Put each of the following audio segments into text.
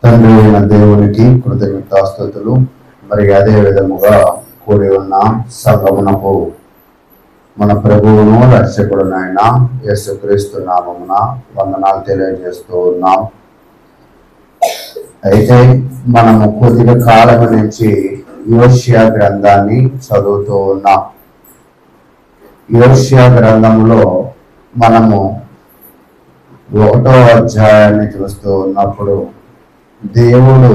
తండ్రి అయిన దేవునికి కృతజ్ఞతాస్తుతులు. మరి అదే విధముగా కూడి ఉన్న సంగమునకు మన ప్రభువును రక్షకుడునైన యేసుక్రీస్తు నామమున వందనాలు తెలియజేస్తూ ఉన్నాం. అయితే మనము కొద్దిగా కాలం నుంచి యోషియా గ్రంథాన్ని చదువుతూ ఉన్నాం. యోషియా గ్రంథంలో మనము 1వ అధ్యాయాన్ని చూస్తూ ఉన్నప్పుడు దేవుడు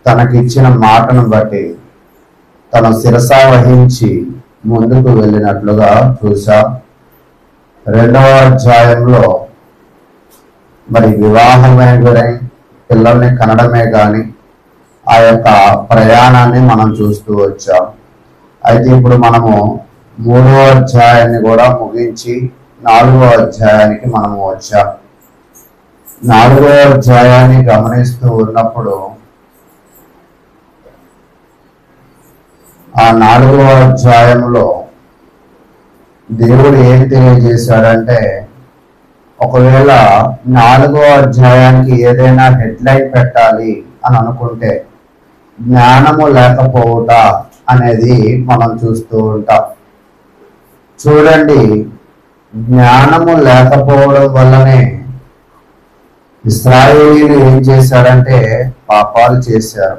తనకిచ్చిన మాటను బట్టి తన శిరస వహించి ముందుకు వెళ్ళినట్లుగా చూసాం. 2వ అధ్యాయంలో మరి వివాహమే గురై పిల్లల్ని కనడమే కానీ ఆ యొక్క ప్రయాణాన్ని మనం చూస్తూ వచ్చాం. అయితే ఇప్పుడు మనము 3వ అధ్యాయాన్ని కూడా ముగించి 4వ అధ్యాయానికి మనము వచ్చాం. 4వ అధ్యాయాన్ని గమనిస్తూ ఉన్నప్పుడు ఆ 4వ అధ్యాయంలో దేవుడు ఏం తెలియజేశాడంటే, ఒకవేళ 4వ అధ్యాయానికి ఏదైనా హెడ్లైన్ పెట్టాలి అని అనుకుంటే జ్ఞానము లేకపోవుట అనేది మనం చూస్తూ ఉంటాం. చూడండి, జ్ఞానము లేకపోవడం వల్లనే ఇశ్రాయేలీయులు ఏం చేశారంటే పాపాలు చేశారు.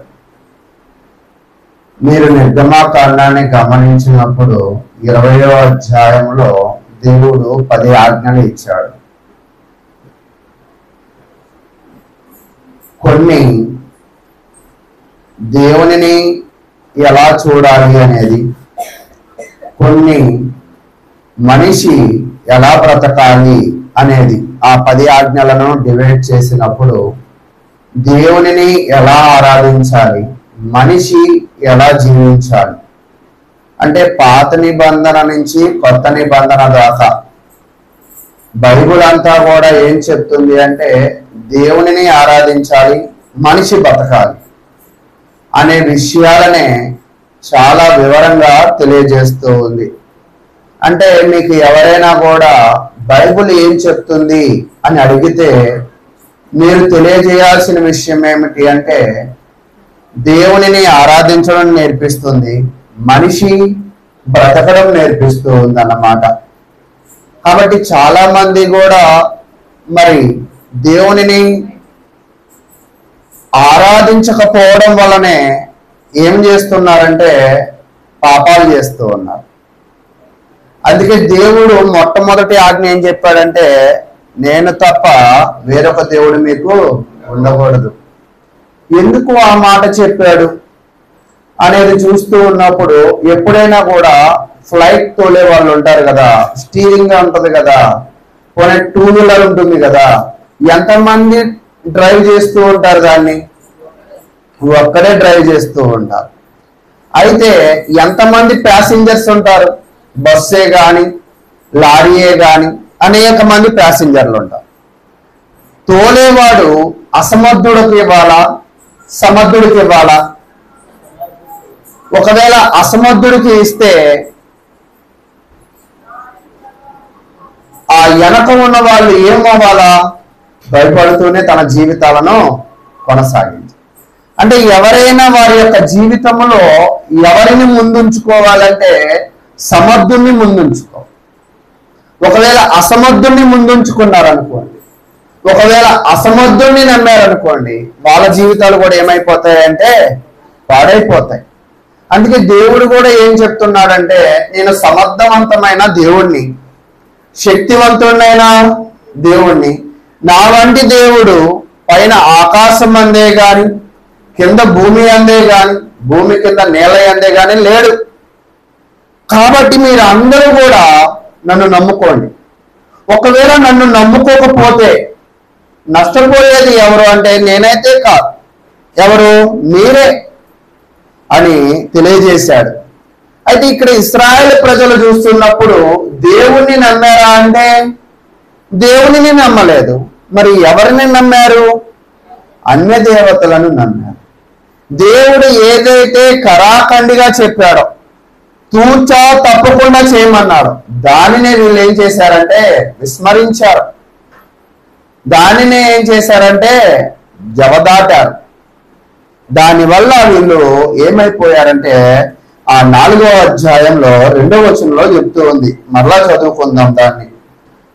మీరు నిర్గమాకాండాన్ని గమనించినప్పుడు 20వ అధ్యాయంలో దేవుడు 10 ఆజ్ఞలు ఇచ్చాడు. కొన్ని దేవునిని ఎలా చూడాలి అనేది, కొన్ని మనిషి ఎలా బ్రతకాలి అనేది ఆ 10 ఆజ్ఞలను డివైడ్ చేసినప్పుడు దేవునిని ఎలా ఆరాధించాలి, మనిషి ఎలా జీవించాలి అంటే పాత నిబంధన నుంచి కొత్త నిబంధన దాకా బైబిల్ అంతా కూడా ఏం చెప్తుంది అంటే దేవునిని ఆరాధించాలి, మనిషి బతకాలి అనే విషయాలనే చాలా వివరంగా తెలియజేస్తూ ఉంది. అంటే మీకు ఎవరైనా కూడా బైబిల్ ఏం చెప్తుంది అని అడిగితే మీరు తెలియజేయాల్సిన విషయం ఏమిటి అంటే దేవునిని ఆరాధించడం నేర్పిస్తుంది, మనిషి బ్రతకడం నేర్పిస్తూ ఉంది అన్నమాట. కాబట్టి చాలా మంది కూడా మరి దేవునిని ఆరాధించకపోవడం వల్లనే ఏం చేస్తున్నారంటే పాపాలు చేస్తూ ఉన్నారు. అందుకే దేవుడు మొట్టమొదటి ఆజ్ఞ ఏం చెప్పాడంటే, నేను తప్ప వేరొక దేవుడు మీకు ఉండకూడదు. ఎందుకు ఆ మాట చెప్పాడు అనేది చూస్తూ ఉన్నప్పుడు, ఎప్పుడైనా కూడా ఫ్లైట్ తోలే వాళ్ళు ఉంటారు కదా, స్టీరింగ్ ఉంటుంది కదా, పోనీ 2 వీలర్ ఉంటుంది కదా, ఎంతమంది డ్రైవ్ చేస్తూ ఉంటారు దాన్ని? ఒక్కడే డ్రైవ్ చేస్తూ ఉంటారు. అయితే ఎంతమంది ప్యాసింజర్స్ ఉంటారు? బస్సే కానీ లారీయే కానీ అనేక మంది ప్యాసింజర్లు ఉంటారు. తోలేవాడు అసమర్థుడికి ఇవ్వాలా, సమర్థుడికి ఇవ్వాలా? ఒకవేళ అసమర్థుడికి ఇస్తే ఆ వెనక ఉన్న వాళ్ళు ఏమవ్వాలా? భయపడుతూనే తన జీవితాలను కొనసాగించారు. అంటే ఎవరైనా వారి యొక్క జీవితంలో ఎవరిని ముందుంచుకోవాలంటే సమర్థుణ్ణి ముందుంచుకో. ఒకవేళ అసమర్థుణ్ణి ముందుంచుకున్నారనుకోండి, ఒకవేళ అసమర్థుణ్ణి నమ్మారనుకోండి, వాళ్ళ జీవితాలు కూడా ఏమైపోతాయంటే పాడైపోతాయి. అందుకే దేవుడు కూడా ఏం చెప్తున్నాడంటే, నేను సమర్థవంతమైన దేవుణ్ణి, శక్తివంతుడైన దేవుణ్ణి, నా వంటి దేవుడు పైన ఆకాశం అందే గాని కింద భూమి అందే గాని భూమి కింద నేల అందే గాని లేడు. కాబట్టి మీరు అందరూ కూడా నన్ను నమ్ముకోండి. ఒకవేళ నన్ను నమ్ముకోకపోతే నష్టపోయేది ఎవరు అంటే నేనైతే కాదు, ఎవరు? మీరే అని తెలియజేశాడు. అయితే ఇక్కడ ఇశ్రాయేలు ప్రజలు చూస్తున్నప్పుడు దేవుణ్ణి నమ్మారా అంటే దేవునిని నమ్మలేదు. మరి ఎవరిని నమ్మారు? అన్య దేవతలను నమ్మారు. దేవుడు ఏదైతే కరాఖండిగా చెప్పాడో, తూచా తప్పకుండా చేయమన్నాడు, దానినే వీళ్ళు ఏం చేశారంటే విస్మరించారు. దానినే ఏం చేశారంటే జవదాటారు. దానివల్ల వీళ్ళు ఏమైపోయారంటే ఆ 4వ అధ్యాయంలో 2వ వచనంలో చెప్తూ ఉంది. మరలా చదువుకుందాం దాన్ని.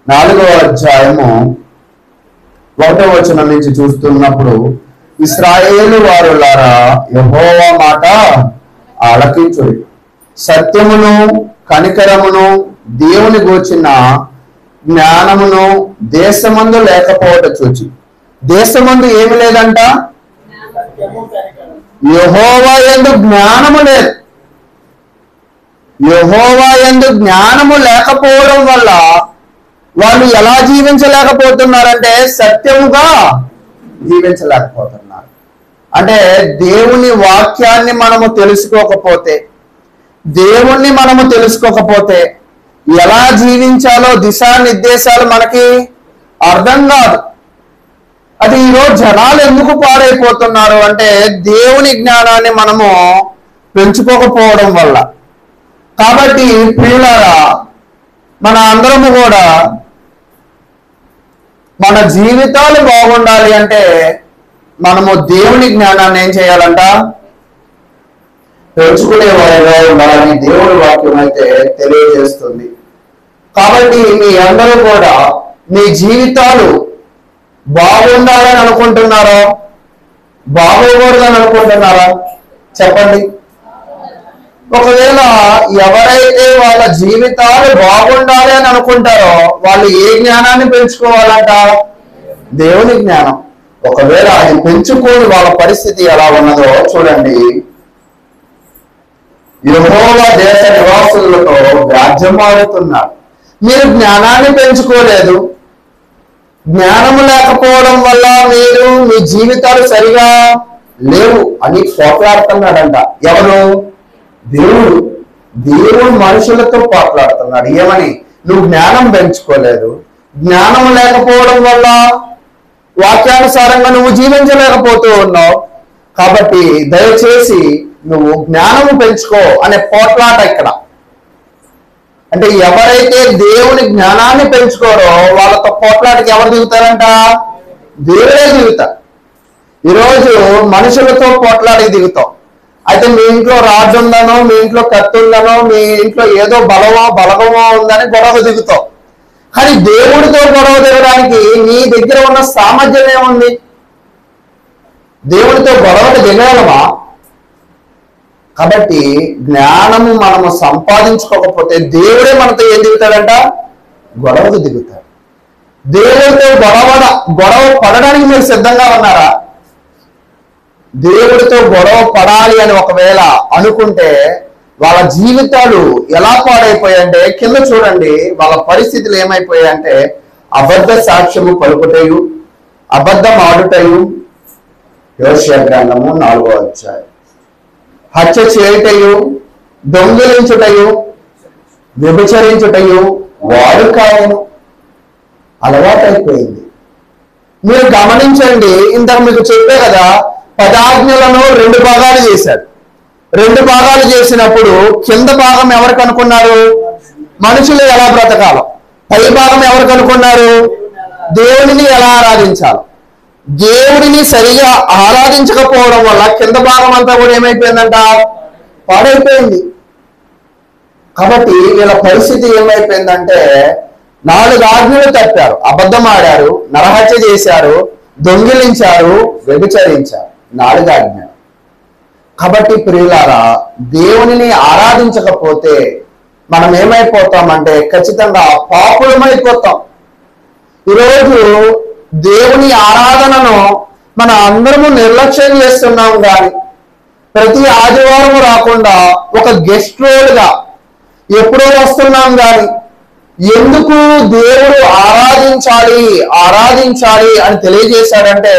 4వ అధ్యాయము 1వ వచనం నుంచి చూస్తున్నప్పుడు, ఇశ్రాయేలు వారులారా యెహోవా మాట ఆలకించుడి, సత్యమును కనికరమును దేవుని గూర్చిన జ్ఞానమును దేశమందు లేకపోవట చూచి. దేశమందు ఏమి లేదంట? యెహోవా యందు జ్ఞానము లేదు. యెహోవా యందు జ్ఞానము లేకపోవడం వల్ల వాళ్ళు ఎలా జీవించలేకపోతున్నారంటే సత్యముగా జీవించలేకపోతున్నారు. అంటే దేవుని వాక్యాన్ని మనము తెలుసుకోకపోతే, దేవుణ్ణి మనము తెలుసుకోకపోతే ఎలా జీవించాలో దిశానిర్దేశాలు మనకి అర్థం కాదు. అది ఈరోజు జనాలు ఎందుకు పాడైపోతున్నారు అంటే దేవుని జ్ఞానాన్ని మనము పెంచుకోకపోవడం వల్ల. కాబట్టి ప్రియులారా, మన అందరము కూడా మన జీవితాలు బాగుండాలి అంటే మనము దేవుని జ్ఞానాన్ని ఏం చేయాలంట? పెంచుకునే వారిగా ఉండాలని దేవుడి వాక్యం అయితే తెలియజేస్తుంది. కాబట్టి మీ అందరూ కూడా మీ జీవితాలు బాగుండాలని అనుకుంటున్నారా, బాగోకూడదని అనుకుంటున్నారా? చెప్పండి. ఒకవేళ ఎవరైతే వాళ్ళ జీవితాలు బాగుండాలి అని అనుకుంటారో వాళ్ళు ఏ జ్ఞానాన్ని పెంచుకోవాలంట? దేవుని జ్ఞానం. ఒకవేళ అది పెంచుకోని వాళ్ళ పరిస్థితి ఎలా ఉన్నదో చూడండి. యెహోవా దేశ నివాసులతో వ్యాజ్యమాడుతున్నారు. మీరు జ్ఞానాన్ని పెంచుకోలేదు, జ్ఞానము లేకపోవడం వల్ల మీరు మీ జీవితాలు సరిగా లేవు అని పోట్లాడుతున్నాడంట. ఎవరు? దేవుడు. దేవుడు మనుషులతో పోట్లాడుతున్నాడు. ఏమని? నువ్వు జ్ఞానం పెంచుకోలేదు, జ్ఞానం లేకపోవడం వల్ల వాక్యానుసారంగా నువ్వు జీవించలేకపోతూ ఉన్నావు, కాబట్టి దయచేసి నువ్వు జ్ఞానము పెంచుకో అనే పోట్లాట ఇక్కడ. అంటే ఎవరైతే దేవుని జ్ఞానాన్ని పెంచుకోరో వాళ్ళతో పోట్లాటకి ఎవరు దిగుతారంట? దేవుడే దిగుతారు. ఈరోజు మనుషులతో పోట్లాడికి దిగుతాం. అయితే మీ ఇంట్లో రాజు ఉందనో, మీ ఇంట్లో కత్తి ఉందనో, మీ ఇంట్లో ఏదో బలగమో ఉందని గొడవ దిగుతాం. కానీ దేవుడితో గొడవ దిగడానికి నీ దగ్గర ఉన్న సామర్థ్యం ఏముంది? దేవుడితో గొడవకు దిగగలమా? కాబట్టి జ్ఞానము మనము సంపాదించుకోకపోతే దేవుడే మనతో ఏం దిగుతాడంట? గొడవకు దిగుతాడు. దేవుడితో గొడవ పడడానికి మీరు సిద్ధంగా ఉన్నారా? దేవుడితో గొడవ పడాలి అని ఒకవేళ అనుకుంటే వాళ్ళ జీవితాలు ఎలా పాడైపోయాయంటే కింద చూడండి. వాళ్ళ పరిస్థితులు ఏమైపోయాయంటే అబద్ధ సాక్ష్యము పలుకుటయు, అబద్ధం ఆడుటయు. యోషియా గ్రంథము 4వ అధ్యాయం. హత్య చేయుటయు, దొంగిలించుటయు, వ్యభిచరించుటయు వాడు కావును. అలవాటైపోయింది. మీరు గమనించండి, ఇంతకు మీకు చెప్పే కదా 10 ఆజ్ఞలను 2 భాగాలు చేశాడు. 2 భాగాలు చేసినప్పుడు కింద భాగం ఎవరికి అనుకున్నారు? మనుషులు ఎలా బ్రతకాలో. పై భాగం ఎవరికి అనుకున్నారు? దేవుడిని ఎలా ఆరాధించాలో. దేవుడిని సరిగా ఆరాధించకపోవడం వల్ల కింద భాగం అంతా కూడా ఏమైపోయిందంట? పాడైపోయింది. కాబట్టి వీళ్ళ పరిస్థితి ఏమైపోయిందంటే 4 ఆజ్ఞలు తప్పారు. అబద్ధం ఆడారు, నరహత్య చేశారు, దొంగిలించారు, వ్యభిచరించారు. 4 ఆజ్ఞలు. కాబట్టి ప్రియులారా, దేవునిని ఆరాధించకపోతే మనం ఏమైపోతామంటే ఖచ్చితంగా పాపులమైపోతాం. ఈరోజు దేవుని ఆరాధనను మన అందరము నిర్లక్ష్యం చేస్తున్నాం. కానీ ప్రతి ఆదివారం రాకుండా ఒక గెస్ట్ రోల్గా ఎప్పుడో వస్తున్నాం. కానీ ఎందుకు దేవుడు ఆరాధించాలి అని తెలియజేశాడంటే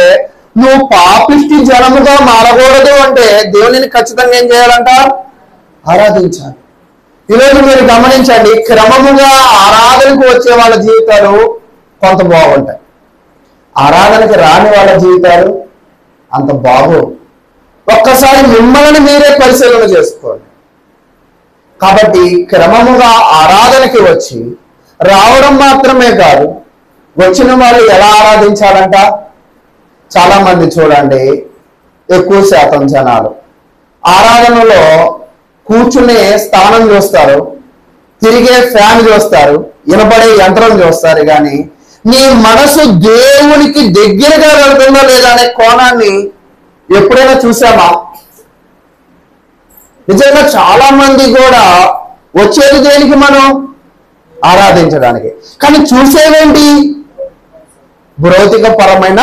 నువ్వు పాపిష్టి జనముగా మారకూడదు అంటే దేవునిని ఖచ్చితంగా ఏం చేయాలంట? ఆరాధించాలి. ఈరోజు మీరు గమనించండి, క్రమముగా ఆరాధనకు వచ్చే వాళ్ళ జీవితాలు కొంత బాగుంటాయి, ఆరాధనకి రాని వాళ్ళ జీవితాలు అంత బాగోవు. ఒక్కసారి మిమ్మల్ని మీరే పరిశీలన చేసుకోండి. కాబట్టి క్రమముగా ఆరాధనకి వచ్చి రావడం మాత్రమే కాదు, వచ్చిన వాళ్ళు ఎలా ఆరాధించాలంట? చాలా మంది చూడండి, ఎక్కువ శాతం జనాలు ఆరాధనలో కూర్చునే స్థానం చూస్తారు, తిరిగే ఫ్యాన్ చూస్తారు, వినపడే యంత్రం చూస్తారు, కానీ నీ మనసు దేవునికి దగ్గరగా వెళ్తుందో లేదా అనే కోణాన్ని ఎప్పుడైనా చూసామా? నిజంగా చాలా మంది కూడా వచ్చేది దేనికి? మనం ఆరాధించడానికి. కానీ చూసేవేంటి? భౌతిక పరమైన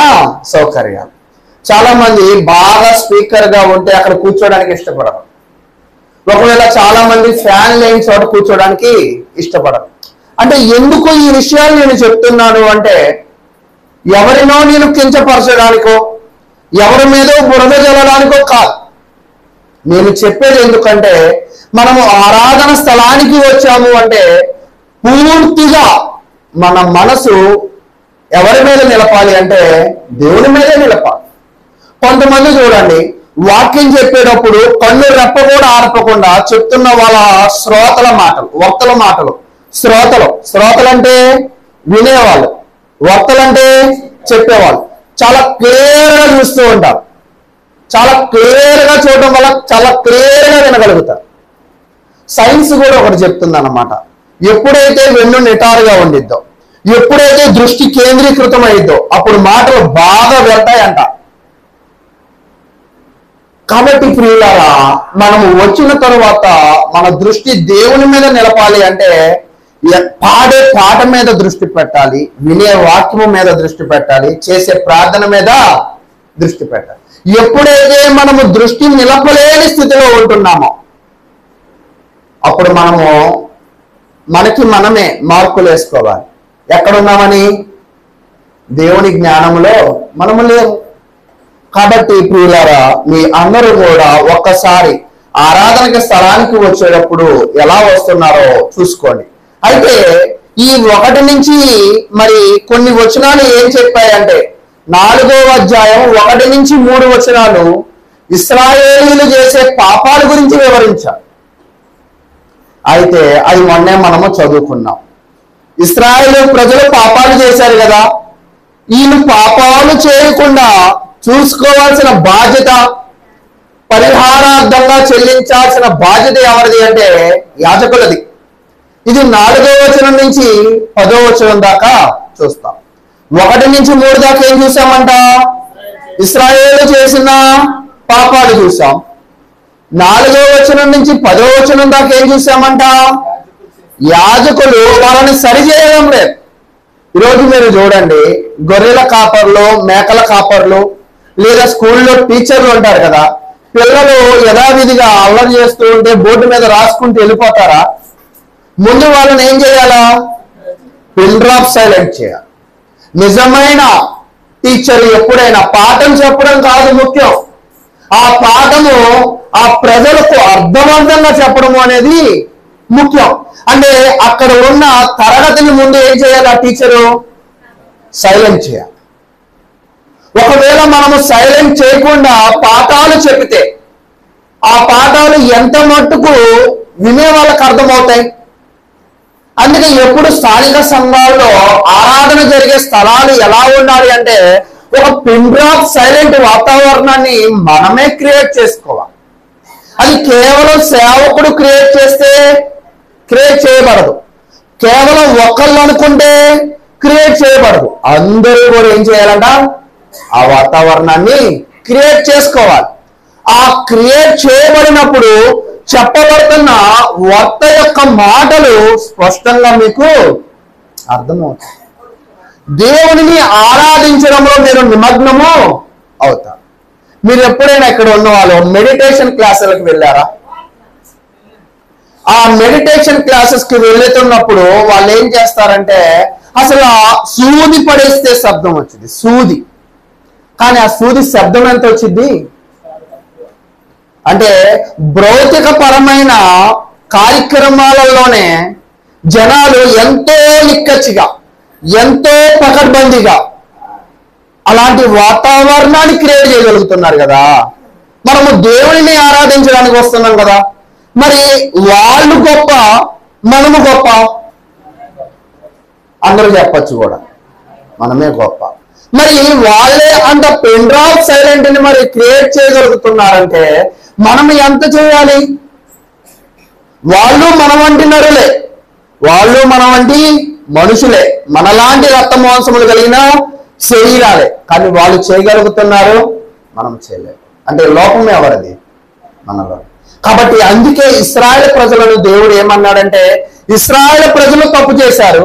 సౌకర్యాలు. చాలా మంది బాగా స్పీకర్ గా ఉంటే అక్కడ కూర్చోడానికి ఇష్టపడరు. ఒకవేళ చాలా మంది ఫ్యాన్ లేని చోట కూర్చోడానికి ఇష్టపడరు. అంటే ఎందుకు ఈ విషయాలు నేను చెప్తున్నాను అంటే, ఎవరినో నేను కించపరచడానికో ఎవరి మీదో బురద జల్లడానికో కాదు. నేను చెప్పేది ఎందుకంటే, మనము ఆరాధన స్థలానికి వచ్చాము అంటే పూర్తిగా మన మనసు ఎవరి మీద నిలపాలి అంటే దేవుని మీదే నిలపాలి. కొంతమంది చూడండి, వాక్యం చెప్పేటప్పుడు కన్ను రెప్ప కూడా ఆర్పకుండా చెప్తున్న వాళ్ళ శ్రోతల మాటలు, వక్తల మాటలు. శ్రోతలంటే వినేవాళ్ళు, వక్తలంటే చెప్పేవాళ్ళు. చాలా క్లియర్గా చూస్తూ ఉంటారు. చాలా క్లియర్గా చూడడం వల్ల చాలా క్లియర్గా వినగలుగుతారు. సైన్స్ కూడా ఒకటి చెప్తుంది అన్నమాట. ఎప్పుడైతే వెన్ను నిటారుగా ఉండిద్దో, ఎప్పుడైతే దృష్టి కేంద్రీకృతం అయిద్దో అప్పుడు మాటలు బాగా వెళ్తాయంట. కాబట్టి ప్రియులారా, మనము వచ్చిన తరువాత మన దృష్టి దేవుని మీద నిలపాలి అంటే పాడే పాట మీద దృష్టి పెట్టాలి, వినే వాక్యము మీద దృష్టి పెట్టాలి, చేసే ప్రార్థన మీద దృష్టి పెట్టాలి. ఎప్పుడైతే మనము దృష్టి నిలపలేని స్థితిలో ఉంటున్నామో అప్పుడు మనకి మనమే మార్కులు వేసుకోవాలి. ఎక్కడున్నామని? దేవుని జ్ఞానంలో మనము లేవు. కాబట్టి ప్రియులారా, మీ అందరూ కూడా ఒక్కసారి ఆరాధనకి స్థలానికి వచ్చేటప్పుడు ఎలా వస్తున్నారో చూసుకోండి. అయితే ఈ 1 నుంచి మరి కొన్ని వచనాలు ఏం చెప్పాయంటే, 4వ అధ్యాయం 1 నుంచి 3 వచనాలు ఇశ్రాయేలీయులు చేసే పాపాల గురించి వివరించారు. అయితే అది మొన్నే మనము చదువుకున్నాం. ఇశ్రాయేలు ప్రజలు పాపాలు చేశారు కదా, వీళ్ళు పాపాలు చేయకుండా చూసుకోవాల్సిన బాధ్యత, పరిహారార్థంగా చెల్లించాల్సిన బాధ్యత ఎవరిది అంటే యాజకులది. ఇది 4వ వచనం నుంచి 10వ వచనం దాకా చూస్తాం. 1 నుంచి 3 దాకా ఏం చూసామంట? ఇశ్రాయేలు చేసిన పాపాలు చూసాం. 4వ వచనం నుంచి 10వ వచనం దాకా ఏం చూసామంట? యాజకులు వాళ్ళని సరిచేయడం లేదు. ఈరోజు మీరు చూడండి, గొర్రెల కాపర్లు, మేకల కాపర్లు, లేదా స్కూల్లో టీచర్లు ఉంటారు కదా, పిల్లలు యథావిధిగా అల్లరి చేస్తూ ఉంటే బోర్డు మీద రాసుకుంటూ వెళ్ళిపోతారా? ముందు వాళ్ళని ఏం చేయాలా? పిన్ డ్రాప్ సైలెంట్ చేయాలి. నిజమైన టీచర్ ఎప్పుడైనా పాఠం చెప్పడం కాదు ముఖ్యం, ఆ పాఠము ఆ ప్రజలకు అర్థవంతంగా చెప్పడం అనేది ముఖ్యం. అంటే అక్కడ ఉన్న తరగతిని ముందు ఏం చేయాలి? ఆ టీచరు సైలెంట్ చేయాలి. ఒకవేళ మనము సైలెంట్ చేయకుండా పాఠాలు చెబితే ఆ పాఠాలు ఎంత మట్టుకు వినే వాళ్ళకి అర్థమవుతాయి. అందుకే ఎప్పుడు స్థానిక సంఘాల్లో ఆరాధన జరిగే స్థలాలు ఎలా ఉండాలి అంటే ఒక పిన్ డ్రాప్ సైలెంట్ వాతావరణాన్ని మనమే క్రియేట్ చేసుకోవాలి. అది కేవలం సేవకుడు క్రియేట్ చేయబడదు, కేవలం ఒకళ్ళు అనుకుంటే క్రియేట్ చేయబడదు. అందరూ కూడా ఏం చేయాలంట? ఆ వాతావరణాన్ని క్రియేట్ చేసుకోవాలి. ఆ క్రియేట్ చేయబడినప్పుడు చెప్పబడుతున్న వక్త యొక్క మాటలు స్పష్టంగా మీకు అర్థమవుతాయి. దేవునిని ఆరాధించడంలో మీరు నిమగ్నము అవుతారు. మీరు ఎప్పుడైనా ఇక్కడ ఉన్న వాళ్ళు మెడిటేషన్ క్లాసులకు వెళ్ళారా? ఆ మెడిటేషన్ క్లాసెస్ కి వెళ్తున్నప్పుడు వాళ్ళు ఏం చేస్తారంటే అసలు సూది పడేస్తే శబ్దం వచ్చింది, సూది. కానీ ఆ సూది శబ్దం ఎంత వచ్చింది అంటే భౌతిక పరమైన కార్యక్రమాలలోనే జనాలు ఎంతో నిక్కచ్చిగా, ఎంతో పకడ్బందీగా అలాంటి వాతావరణాన్ని క్రియేట్ చేయగలుగుతున్నారు కదా. మనము దేవుడిని ఆరాధించడానికి వస్తున్నాం కదా, మరి వాళ్ళు గొప్ప, మనము గొప్ప? అందరూ చెప్పచ్చు కూడా, మనమే గొప్ప. మరి వాళ్ళే అంత పెన్ డ్రాప్ సైలెంట్ ని మరి క్రియేట్ చేయగలుగుతున్నారంటే మనం ఎంత చేయాలి? వాళ్ళు మన వంటి నరులే, వాళ్ళు మన వంటి మనుషులే, మనలాంటి రక్త మాంసములు కలిగిన శరీరాలే, కానీ వాళ్ళు చేయగలుగుతున్నారు, మనం చేయలేము. అంటే లోపం ఎవరిది? మనలో. కాబట్టి అందుకే ఇశ్రాయేలు ప్రజలను దేవుడు ఏమన్నాడంటే, ఇశ్రాయేలు ప్రజలు తప్పు చేశారు,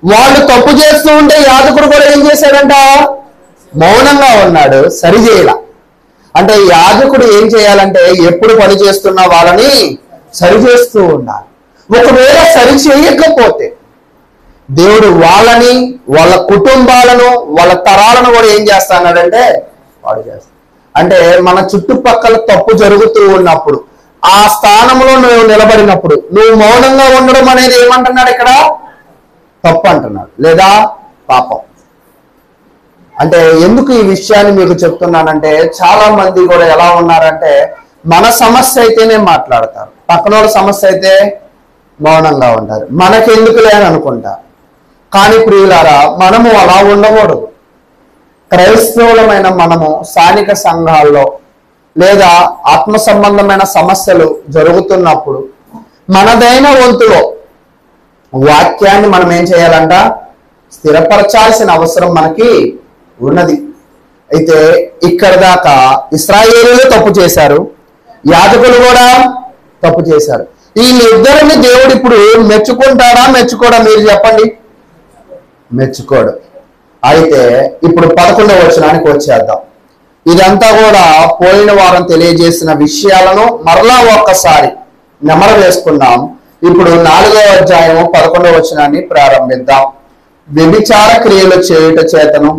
వాళ్ళు తప్పు చేస్తూ ఉంటే యాజకుడు కూడా ఏం చేశాడంట? మౌనంగా ఉన్నాడు, సరిచేయాల. అంటే యాజకుడు ఏం చేయాలంటే ఎప్పుడు పని చేస్తున్న వాళ్ళని సరిచేస్తూ ఉండాలి. ఒకవేళ సరి చేయకపోతే దేవుడు వాళ్ళని, వాళ్ళ కుటుంబాలను, వాళ్ళ తరాలను కూడా ఏం చేస్తాడంటే వాడు చేస్తాడు. అంటే మన చుట్టుపక్కల తప్పు జరుగుతూ ఉన్నప్పుడు, ఆ స్థానంలో నువ్వు నిలబడినప్పుడు నువ్వు మౌనంగా ఉండడం అనేది ఏమంటున్నాడు ఇక్కడ? తప్పు అంటున్నాడు, లేదా పాపం. అంటే ఎందుకు ఈ విషయాన్ని మీకు చెప్తున్నానంటే, చాలా మంది కూడా ఎలా ఉన్నారంటే మన సమస్య అయితేనే మాట్లాడతారు, పక్కనోళ్ళ సమస్య అయితే మౌనంగా ఉంటారు, మనకెందుకులే అని అనుకుంటారు. కానీ ప్రియులారా, మనము అలా ఉండకూడదు. క్రైస్తవులమైన మనము స్థానిక సంఘాల్లో లేదా ఆత్మ సంబంధమైన సమస్యలు జరుగుతున్నప్పుడు మనదైన వంతులో వాక్యాన్ని మనం ఏం చేయాలంట? స్థిరపరచాల్సిన అవసరం మనకి ఉన్నది. అయితే ఇక్కడ దాకా ఇశ్రాయేలీయులు తప్పు చేశారు, యాజకులు కూడా తప్పు చేశారు. వీళ్ళిద్దరిని దేవుడు ఇప్పుడు మెచ్చుకుంటాడా మెచ్చుకోడా? మీరు చెప్పండి. మెచ్చుకోడు. అయితే ఇప్పుడు 11వ వచనానికి వచ్చేద్దాం. ఇదంతా కూడా పోయిన వారం తెలియజేసిన విషయాలను మరలా ఒక్కసారి నెమరు వేసుకున్నాం. ఇప్పుడు 4వ అధ్యాయం 11వ వచనాన్ని ప్రారంభిద్దాం. వ్యభిచార క్రియలు చేయుట చేతను,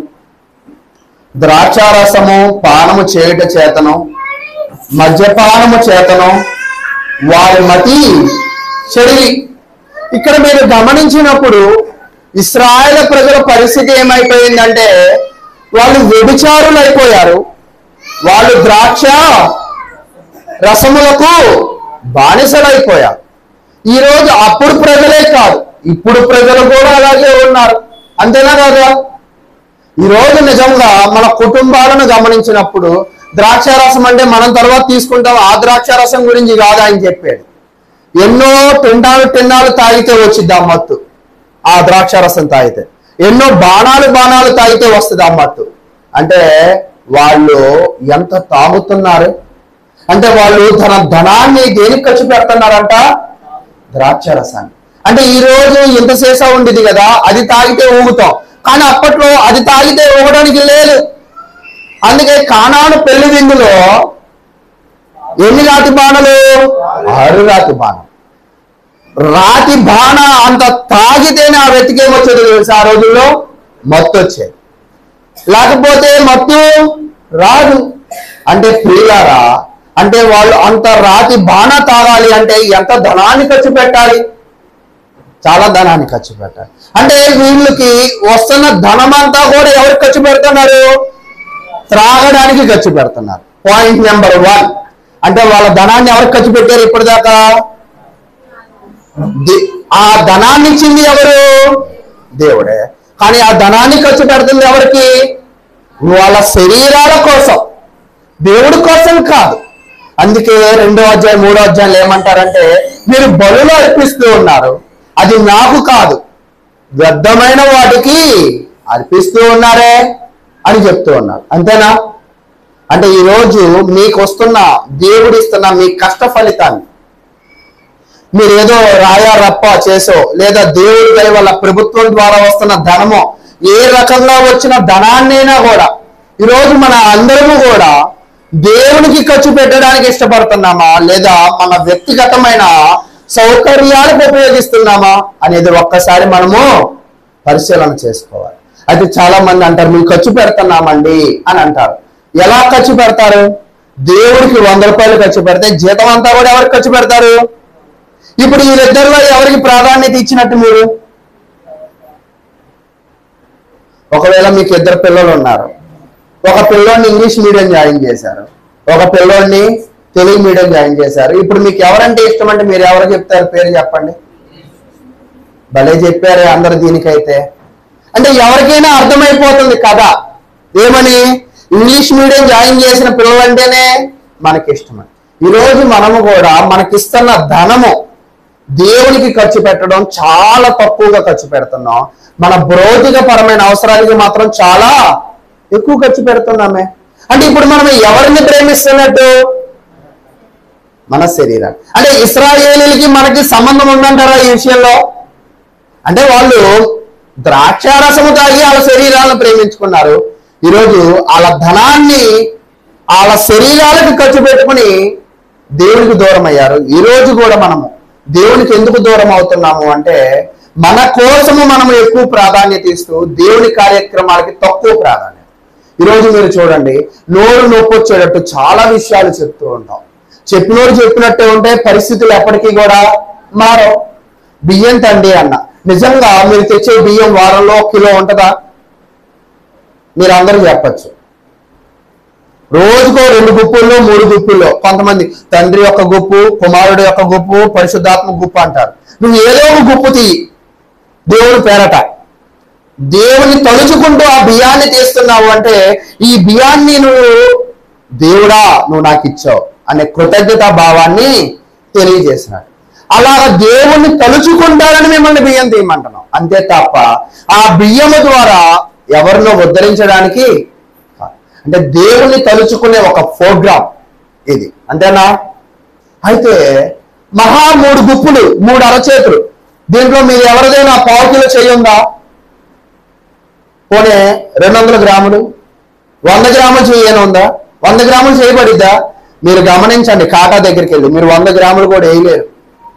ద్రాక్షారసము పానము చేయుట చేతను, మద్యపానము చేతను వారి మతి చెడి. ఇక్కడ మీరు గమనించినప్పుడు ఇశ్రాయేలు ప్రజల పరిస్థితి ఏమైపోయిందంటే, వాళ్ళు వ్యభిచారులు అయిపోయారు, వాళ్ళు ద్రాక్ష రసములకు బానిసలైపోయారు. ఈరోజు అప్పుడు ప్రజలే కాదు, ఇప్పుడు ప్రజలు కూడా అలాగే ఉన్నారు. అంతేనా కాదా? ఈరోజు నిజంగా మన కుటుంబాలను గమనించినప్పుడు ద్రాక్షారసం అంటే మనం తర్వాత తీసుకుంటాం, ఆ ద్రాక్షారసం గురించి కాదు ఆయన చెప్పాడు. ఎన్నో టిన్నాలు తాగితే వచ్చిద్ది ఆ మత్తు, ఆ ద్రాక్షారసం తాగితే. ఎన్నో బాణాలు తాగితే వస్తుంది ఆ మత్తు. అంటే వాళ్ళు ఎంత తాగుతున్నారు అంటే, వాళ్ళు తన ధనాన్ని దేనికి ఖర్చు పెడుతున్నారంట? ద్రాక్షారసాన్ని. అంటే ఈ రోజు ఇంత సీసా ఉండేది కదా, అది తాగితే ఊగుతాం, కానీ అప్పట్లో అది తాగితే ఊగడానికి లేదు. అందుకే కానాను పెళ్లి విందులో ఎన్ని రాతి బాణలు? 6 రాతి బాణం. రాతి బాణ అంత తాగితేనే ఆ వెతికేమొచ్చేది తెలుసు, ఆ రోజుల్లో మత్తు వచ్చేది, లేకపోతే మత్తు రాదు. అంటే ప్రియులారా, అంటే వాళ్ళు అంత రాతి బాణ తాగాలి అంటే ఎంత ధనాన్ని ఖర్చు పెట్టాలి? చాలా ధనాన్ని ఖర్చు పెట్టాలి. అంటే వీళ్ళకి వస్తున్న ధనమంతా కూడా ఎవరికి ఖర్చు పెడుతున్నారు? త్రాగడానికి ఖర్చు పెడుతున్నారు. Point number 1. అంటే వాళ్ళ ధనాన్ని ఎవరికి ఖర్చు పెట్టారు ఇప్పటిదాకా? ఆ ధనాన్ని ఇచ్చింది ఎవరు? దేవుడే. కానీ ఆ ధనాన్ని ఖర్చు పెడుతుంది ఎవరికి? వాళ్ళ శరీరాల కోసం, దేవుడి కోసం కాదు. అందుకే 2వ అధ్యాయం 3వ అధ్యాయంలో ఏమంటారంటే, మీరు బలులు అర్పిస్తూ ఉన్నారు, అది నాకు కాదు వ్యర్థమైన వాటికి అర్పిస్తూ ఉన్నారే అని చెప్తూ ఉన్నారు. అంతేనా? అంటే ఈరోజు మీకు వస్తున్న, దేవుడిస్తున్న మీ కష్ట ఫలితాన్ని మీరు ఏదో రాయా రప్ప చేసో, లేదా దేవుడి దయ వల్ల ప్రభుత్వం ద్వారా వస్తున్న ధనమో, ఏ రకంగా వచ్చిన ధనాన్నైనా కూడా ఈరోజు మన అందరము కూడా దేవునికి ఖర్చు పెట్టడానికి ఇష్టపడుతున్నామా, లేదా మన వ్యక్తిగతమైన సౌకర్యాలకు ఉపయోగిస్తున్నామా అనేది ఒక్కసారి మనము పరిశీలన చేసుకోవాలి. అయితే చాలా మంది అంటారు, మేము ఖర్చు పెడుతున్నామండి అని అంటారు. ఎలా ఖర్చు పెడతారు? దేవుడికి 100 రూపాయలు ఖర్చు పెడితే జీతం అంతా కూడా ఎవరికి ఖర్చు పెడతారు? ఇప్పుడు వీళ్ళిద్దరిలో ఎవరికి ప్రాధాన్యత ఇచ్చినట్టు మీరు? ఒకవేళ మీకు 2 పిల్లలు ఉన్నారు, ఒక పిల్లోడిని ఇంగ్లీష్ మీడియం జాయిన్ చేశారు, ఒక పిల్లోడిని తెలుగు మీడియం జాయిన్ చేశారు. ఇప్పుడు మీకు ఎవరంటే ఇష్టం అంటే మీరు ఎవరు చెప్తారు? పేరు చెప్పండి. భలే చెప్పారే అందరు దీనికైతే. అంటే ఎవరికైనా అర్థమైపోతుంది కదా ఏమని, ఇంగ్లీష్ మీడియం జాయిన్ చేసిన పిల్లలంటేనే మనకి ఇష్టమని. ఈరోజు మనము కూడా మనకిస్తున్న ధనము దేవునికి ఖర్చు పెట్టడం చాలా తక్కువగా ఖర్చు పెడుతున్నాం. మన భౌతిక పరమైన అవసరాలకి మాత్రం చాలా ఎక్కువ ఖర్చు పెడుతున్నామే. అంటే ఇప్పుడు మనం ఎవరిని ప్రేమిస్తున్నట్టు? మన శరీరాన్ని. అంటే ఇశ్రాయేలీలకి మనకి సంబంధం ఉందంటారా ఈ విషయంలో? అంటే వాళ్ళు ద్రాక్షారసము తాగి వాళ్ళ శరీరాలను ప్రేమించుకున్నారు. ఈరోజు వాళ్ళ ధనాన్ని వాళ్ళ శరీరాలకు ఖర్చు పెట్టుకుని దేవునికి దూరం అయ్యారు. ఈరోజు కూడా మనము దేవునికి ఎందుకు దూరం అవుతున్నాము అంటే మన కోసము మనము ఎక్కువ ప్రాధాన్యత ఇస్తూ దేవుని కార్యక్రమాలకి తక్కువ ప్రాధాన్యత. ఈరోజు మీరు చూడండి, నోరు నొప్పి వచ్చేటట్టు చాలా విషయాలు చెప్తూ ఉంటాం. చెప్పినోడు చెప్పినట్టే ఉంటే పరిస్థితులు ఎప్పటికీ కూడా మారవు. బియ్యం తండి అన్న, నిజంగా మీరు తెచ్చే బియ్యం వారంలో 1 కిలో ఉంటుందా? మీరు అందరూ చెప్పచ్చు. రోజుకో 2 గుప్పుల్లో 3 గుప్పుల్లో, కొంతమంది తండ్రి యొక్క గుప్పు, కుమారుడు యొక్క గుప్పు, పరిశుద్ధాత్మ గుప్పు అంటారు. నువ్వు ఏదో ఒక గుప్పు తీయి దేవుని పేరట. దేవుని తలుచుకుంటూ ఆ బియ్యాన్ని తీస్తున్నావు అంటే ఈ బియ్యాన్ని నువ్వు దేవుడా నువ్వు నాకు ఇచ్చావు అనే కృతజ్ఞతా భావాన్ని తెలియజేసినాడు. అలాగా దేవుణ్ణి తలుచుకుంటారని మిమ్మల్ని బియ్యం తీయమంటున్నాం, అంతే తప్ప ఆ బియ్యము ద్వారా ఎవరినో ఉద్ధరించడానికి. అంటే దేవుణ్ణి తలుచుకునే ఒక ప్రోగ్రామ్ ఇది, అంతేనా? అయితే 3 గుప్పులు 3 అరచేతులు, దీంట్లో మీరు ఎవరిదైనా 1/4 కిలో చేయుందా? పోనీ 200 గ్రాములు 100 గ్రాములు చేయని ఉందా? 100 గ్రాములు చేయబడిద్దా? మీరు గమనించండి, కాటా దగ్గరికి వెళ్ళి మీరు 100 గ్రాములు కూడా వేయలేరు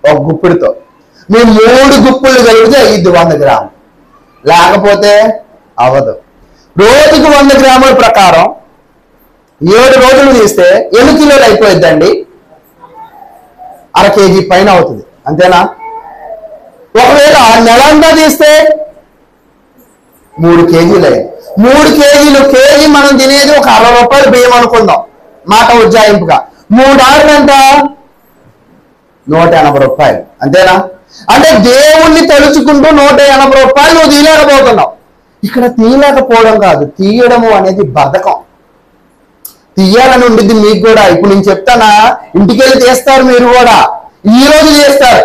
ఒక గుప్పిడితో. మీరు 3 గుప్పులు కలిగితే ఇది 100 గ్రాములు, లేకపోతే అవదు. రోజుకు 100 గ్రాముల ప్రకారం 7 రోజులు తీస్తే ఎన్ని కిలోలు అయిపోయిద్దండి? 1/2 కేజీ పైన అవుతుంది, అంతేనా? ఒకవేళ నెలంతా తీస్తే 3 కేజీలు అయ్యి 3 కేజీలు, కేజీ మనం తినేది ఒక 60 రూపాయలు బియ్యం అనుకుందాం మాట ఉజ్జాయింపుగా. 3 ఆరులు ఎంత? 180 రూపాయలు, అంతేనా? అంటే దేవుణ్ణి తలుచుకుంటూ 180 రూపాయలు నువ్వు తీయలేకపోతున్నావు. ఇక్కడ తీయలేకపోవడం కాదు, తీయడము అనేది బద్ధకం. తీయాలని ఉండిద్ది మీకు కూడా. ఇప్పుడు నేను చెప్తానా, ఇంటికి వెళ్ళి తీస్తారు మీరు కూడా. ఈ రోజు చేస్తారు,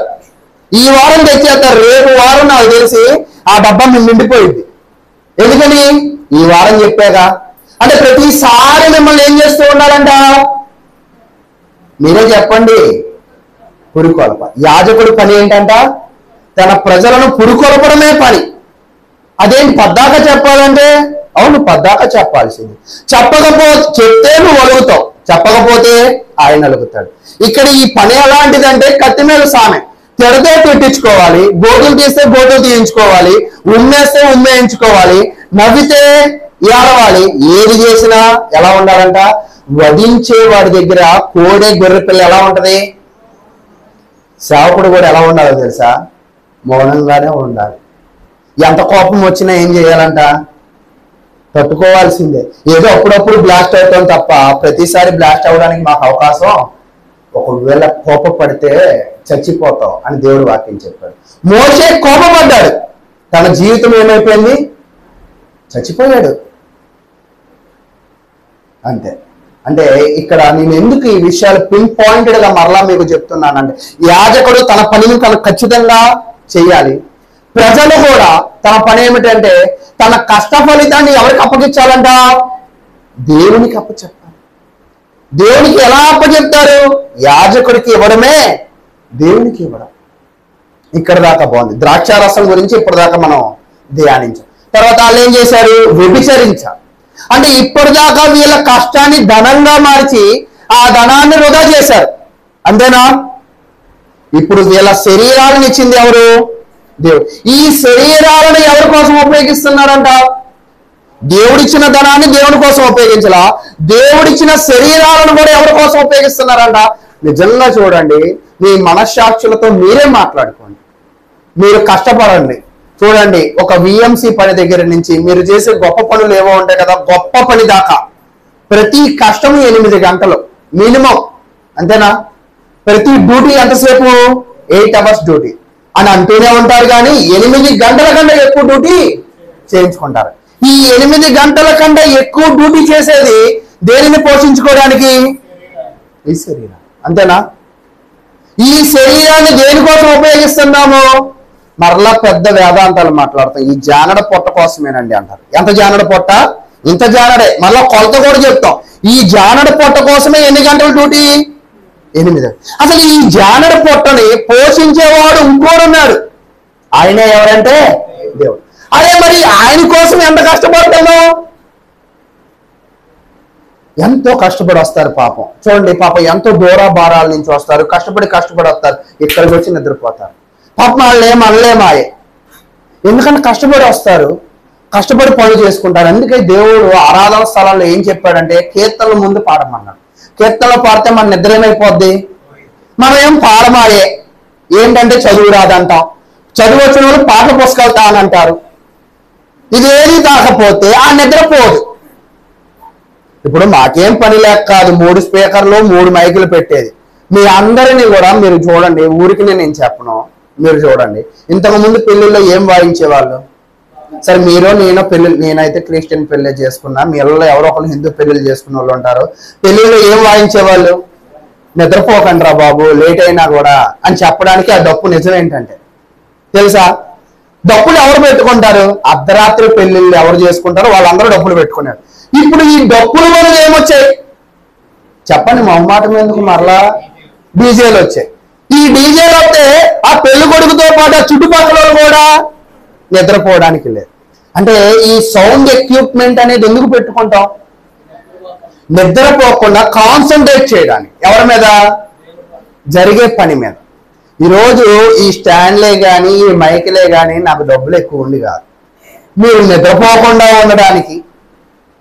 ఈ వారం తెచ్చేస్తారు, రేపు వారం నాకు తెలిసి ఆ డబ్బా మేము నిండిపోయింది. ఎందుకని? ఈ వారం చెప్పాగా. అంటే ప్రతిసారి మిమ్మల్ని ఏం చేస్తూ ఉండాలంట? మీరే చెప్పండి. పురికొల్ప. యాజకుడి పని ఏంటంట? తన ప్రజలను పురికొల్పడమే పని. అదేంటి పద్దాక చెప్పాలంటే? అవును, పద్దాక చెప్పాల్సింది. చెప్తే నువ్వు అలుగుతావు, చెప్పకపోతే ఆయన అలుగుతాడు. ఇక్కడ ఈ పని ఎలాంటిదంటే కత్తి మీద సామె. తిడితే తిట్టించుకోవాలి, గోతులు తీస్తే గోతులు తీయించుకోవాలి, ఉమ్మేస్తే ఉమ్మేయించుకోవాలి, నవ్వితే ఏడవాలి. ఏది చేసినా ఎలా ఉండాలంట? వధించే వాడి దగ్గర కోడే గొర్రె పిల్ల ఎలా ఉంటది? సేవకుడు కూడా ఎలా ఉండాలో తెలుసా? మౌనంగానే ఉండాలి. ఎంత కోపం వచ్చినా ఏం చేయాలంట? తట్టుకోవాల్సిందే. ఏదో అప్పుడప్పుడు బ్లాస్ట్ అవుతాం తప్ప ప్రతిసారి బ్లాస్ట్ అవ్వడానికి మాకు అవకాశం. ఒకవేళ కోపపడితే చచ్చిపోతాం అని దేవుడు వాక్యం చెప్పాడు. మోషే కోపపడ్డాడు, తన జీవితం ఏమైపోయింది? చచ్చిపోయాడు, అంతే. అంటే ఇక్కడ నేను ఎందుకు ఈ విషయాలు పిన్ పాయింటెడ్ గా మరలా మీకు చెప్తున్నానంటే, యాజకుడు తన పనిని తను ఖచ్చితంగా చెయ్యాలి. ప్రజలు కూడా తన పని ఏమిటంటే తన కష్ట ఫలితాన్ని ఎవరికి అప్పగించాలంట? దేవునికి అప్పచెప్పాలి. దేవునికి ఎలా అప్పచెప్తారు? యాజకుడికి ఇవ్వడమే, దేవునికి ఇవ్వడం. ఇక్కడ దాకా బాగుంది. ద్రాక్షారసం గురించి ఇప్పటిదాకా మనం ధ్యానించాం. తర్వాత వాళ్ళు ఏం చేశారు? వ్యభిచరించారు. అంటే ఇప్పటిదాకా వీళ్ళ కష్టాన్ని ధనంగా మార్చి ఆ ధనాన్ని వృధా చేశారు, అంతేనా? ఇప్పుడు వీళ్ళ శరీరాలను ఇచ్చింది ఎవరు? దేవుడు. ఈ శరీరాలను ఎవరి కోసం ఉపయోగిస్తున్నారంట? దేవుడిచ్చిన ధనాన్ని దేవుని కోసం ఉపయోగించాలా? దేవుడిచ్చిన శరీరాలను కూడా ఎవరి కోసం ఉపయోగిస్తున్నారంట? నిజంగా చూడండి, మీ మనస్సాక్షులతో మీరే మాట్లాడుకోండి, మీరు కష్టపడండి. చూడండి, ఒక విఎంసి పని దగ్గర నుంచి మీరు చేసే గొప్ప పనులు ఏవో ఉంటాయి కదా, గొప్ప పని దాకా ప్రతి కష్టము 8 గంటలు మినిమం, అంతేనా? ప్రతి డ్యూటీ ఎంతసేపు? 8 అవర్స్ డ్యూటీ అని అంటూనే ఉంటారు, కానీ 8 గంటల కన్నా ఎక్కువ డ్యూటీ చేయించుకుంటారు. ఈ 8 గంటల కంటే ఎక్కువ డ్యూటీ చేసేది దేనిని పోషించుకోవడానికి? ఈ శరీరం. అంతేనా? ఈ శరీరాన్ని దేనికోసం ఉపయోగిస్తున్నాము? మరలా పెద్ద వేదాంతాలు మాట్లాడతాం. ఈ జానడ పొట్ట కోసమేనండి అంటారు. ఎంత జానడ పొట్ట? ఇంత జానడే. మళ్ళా కొలత కూడా చెప్తాం. ఈ జానడ పొట్ట కోసమే ఎన్ని గంటల డ్యూటీ? 8. అసలు ఈ జానడ పొట్టని పోషించేవాడు ఇంకోడు ఉన్నాడు. ఆయనే ఎవరంటే దేవుడు. అదే మరి ఆయన కోసం ఎంత కష్టపడతాను? ఎంతో కష్టపడి వస్తారు పాపం. చూడండి, పాపం ఎంతో దూరాభారాల నుంచి వస్తారు, కష్టపడి వస్తారు, ఇక్కడికి వచ్చి నిద్రపోతారు. పాపం వాళ్ళు అనలేమాయే. ఎందుకంటే కష్టపడి వస్తారు, కష్టపడి పనులు చేసుకుంటారు. అందుకే దేవుడు ఆరాధన స్థలంలో ఏం చెప్పాడంటే కీర్తనల ముందు పాడమన్నాడు. కీర్తనలు పాడితే మన నిద్ర ఏమైపోద్ది? మనం ఏం పాడమాయే. ఏంటంటే చదువు రాదంటాం, చదువు వచ్చిన వాళ్ళు పాఠ పుస్తకాలు తానంటారు. ఇదేది కాకపోతే ఆ నిద్రపోదు. ఇప్పుడు మాకేం పని లేక కాదు 3 స్పీకర్లు 3 మైకులు పెట్టేది. మీ అందరినీ కూడా మీరు చూడండి, ఊరికి నేను చెప్పను, మీరు చూడండి. ఇంతకు ముందు పెళ్లిళ్ళలో ఏం వాయించేవాళ్ళు? సరే మీరు నేనైతే క్రిస్టియన్ పెళ్లి చేసుకున్నా, మీ ఇళ్ళలో ఎవరో ఒకరు హిందూ పెళ్లిళ్ళు చేసుకున్న వాళ్ళు ఉంటారు. పెళ్లిలో ఏం వాయించేవాళ్ళు? నిద్రపోకండి రా బాబు, లేట్ అయినా కూడా అని చెప్పడానికి ఆ డప్పు. నిజం ఏంటంటే తెలుసా? డప్పులు ఎవరు పెట్టుకుంటారు? అర్ధరాత్రి పెళ్లిళ్ళు ఎవరు చేసుకుంటారో వాళ్ళందరూ డప్పులు పెట్టుకున్నారు. ఇప్పుడు ఈ డప్పుల వల్ల ఏమొచ్చాయి చెప్పండి? మొహమాటం ఎందుకు? మరలా డీజేలు వచ్చాయి. ఈ డీజేలు వస్తే ఆ పెళ్లి కొడుకుతో పాటు ఆ చుట్టుపక్కల కూడా నిద్రపోవడానికి లేదు. అంటే ఈ సౌండ్ ఎక్విప్మెంట్ అనేది ఎందుకు పెట్టుకుంటాం? నిద్రపోకుండా కాన్సన్ట్రేట్ చేయడానికి. ఎవరి మీద? జరిగే పని మీద. ఈరోజు ఈ స్టాండ్లే కానీ ఈ మైకులే కానీ నాకు డబ్బులు ఎక్కువ ఉంది కాదు. మీరు నిద్రపోకుండా ఉండడానికి,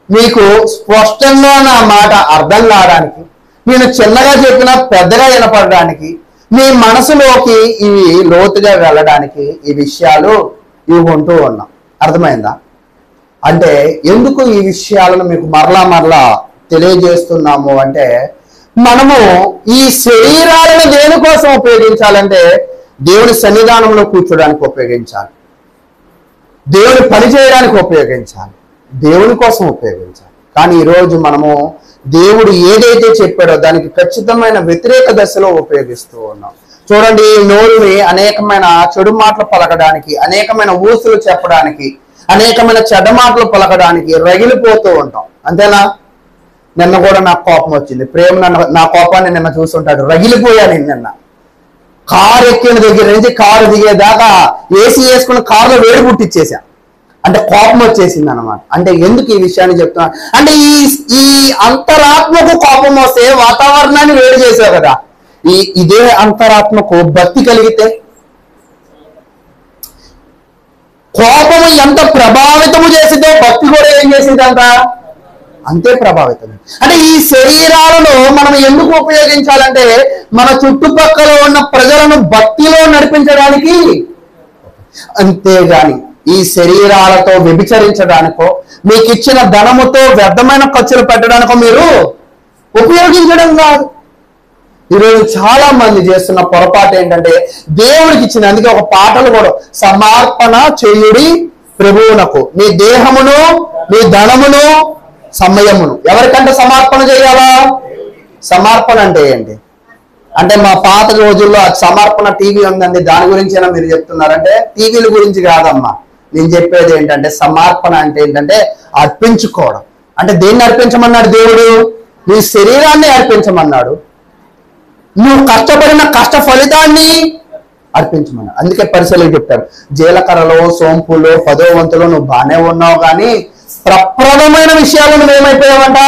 మీకు స్పష్టంగా నా మాట అర్థం కావడానికి, నేను చిన్నగా చెప్పినా పెద్దగా వినపడడానికి, మీ మనసులోకి ఇవి లోతుగా వెళ్ళడానికి ఈ విషయాలు ఇవి ఉంటూ ఉన్నాం. అర్థమైందా? అంటే ఎందుకు ఈ విషయాలను మీకు మరలా తెలియజేస్తున్నాము అంటే, మనము ఈ శరీరాలను దేనికోసం ఉపయోగించాలంటే దేవుని సన్నిధానంలో కూర్చోడానికి ఉపయోగించాలి, దేవుని పని చేయడానికి ఉపయోగించాలి, దేవుని కోసం ఉపయోగించాలి. కానీ ఈరోజు మనము దేవుడు ఏదైతే చెప్పాడో దానికి ఖచ్చితమైన వ్యతిరేక దశలో ఉపయోగిస్తూ ఉన్నాం. చూడండి, నోరుని అనేకమైన చెడు మాటలు పలకడానికి, అనేకమైన ఊసులు చెప్పడానికి, అనేకమైన చెడ్డ మాటలు పలకడానికి రగిలిపోతూ ఉంటాం. అంతేనా? నిన్న కూడా నాకు కోపం వచ్చింది. ప్రేమ నా కోపాన్ని నిన్న చూస్తుంటాడు. రగిలిపోయాను నిన్న. కారు ఎక్కిన దగ్గర నుంచి కారు దిగేదాకా ఏసీ వేసుకున్న కారులో వేడి పుట్టిచ్చేసా. అంటే కోపం వచ్చేసింది అనమాట. అంటే ఎందుకు ఈ విషయాన్ని చెప్తున్నా అంటే ఈ అంతరాత్మకు కోపం వస్తే వాతావరణాన్ని వేడి చేసావు కదా. ఇదే అంతరాత్మకు భక్తి కలిగితే కోపము ఎంత ప్రభావితము చేసిందో భక్తి కూడా ఏం చేసింది అంతే ప్రభావితం. అంటే ఈ శరీరాలను మనం ఎందుకు ఉపయోగించాలంటే మన చుట్టుపక్కల ఉన్న ప్రజలను భక్తిలో నడిపించడానికి, అంతేగాని ఈ శరీరాలతో వ్యభిచరించడానికో మీకు ఇచ్చిన ధనముతో వ్యర్థమైన ఖర్చులు పెట్టడానికో మీరు ఉపయోగించడం కాదు. ఈరోజు చాలా మంది చేస్తున్న పొరపాటు ఏంటంటే దేవుడికి ఇచ్చిన, అందుకే ఒక పాటలు కూడా, సమర్పణ చేయుడి ప్రభువునకు మీ దేహమును మీ ధనమును సమయమును. ఎవరికంటే సమర్పణ చేయాలా? సమర్పణ అంటే ఏంటి అంటే మా పాత రోజుల్లో సమర్పణ టీవీ ఉందండి, దాని గురించేనా మీరు చెప్తున్నారంటే టీవీల గురించి కాదమ్మా. నేను చెప్పేది ఏంటంటే సమర్పణ అంటే ఏంటంటే అర్పించుకోవడం. అంటే దేన్ని అర్పించమన్నాడు దేవుడు? నీ శరీరాన్ని అర్పించమన్నాడు, నువ్వు కష్టపడిన కష్ట ఫలితాన్ని అర్పించమన్నాడు. అందుకే పరిశీలన చెప్తాడు, జీలకర్రలో సోంపులో 10వ వంతులో నువ్వు బాగానే ఉన్నావు కానీ ప్రప్రదమైన విషయాలు నువ్వేమైపోయావంట.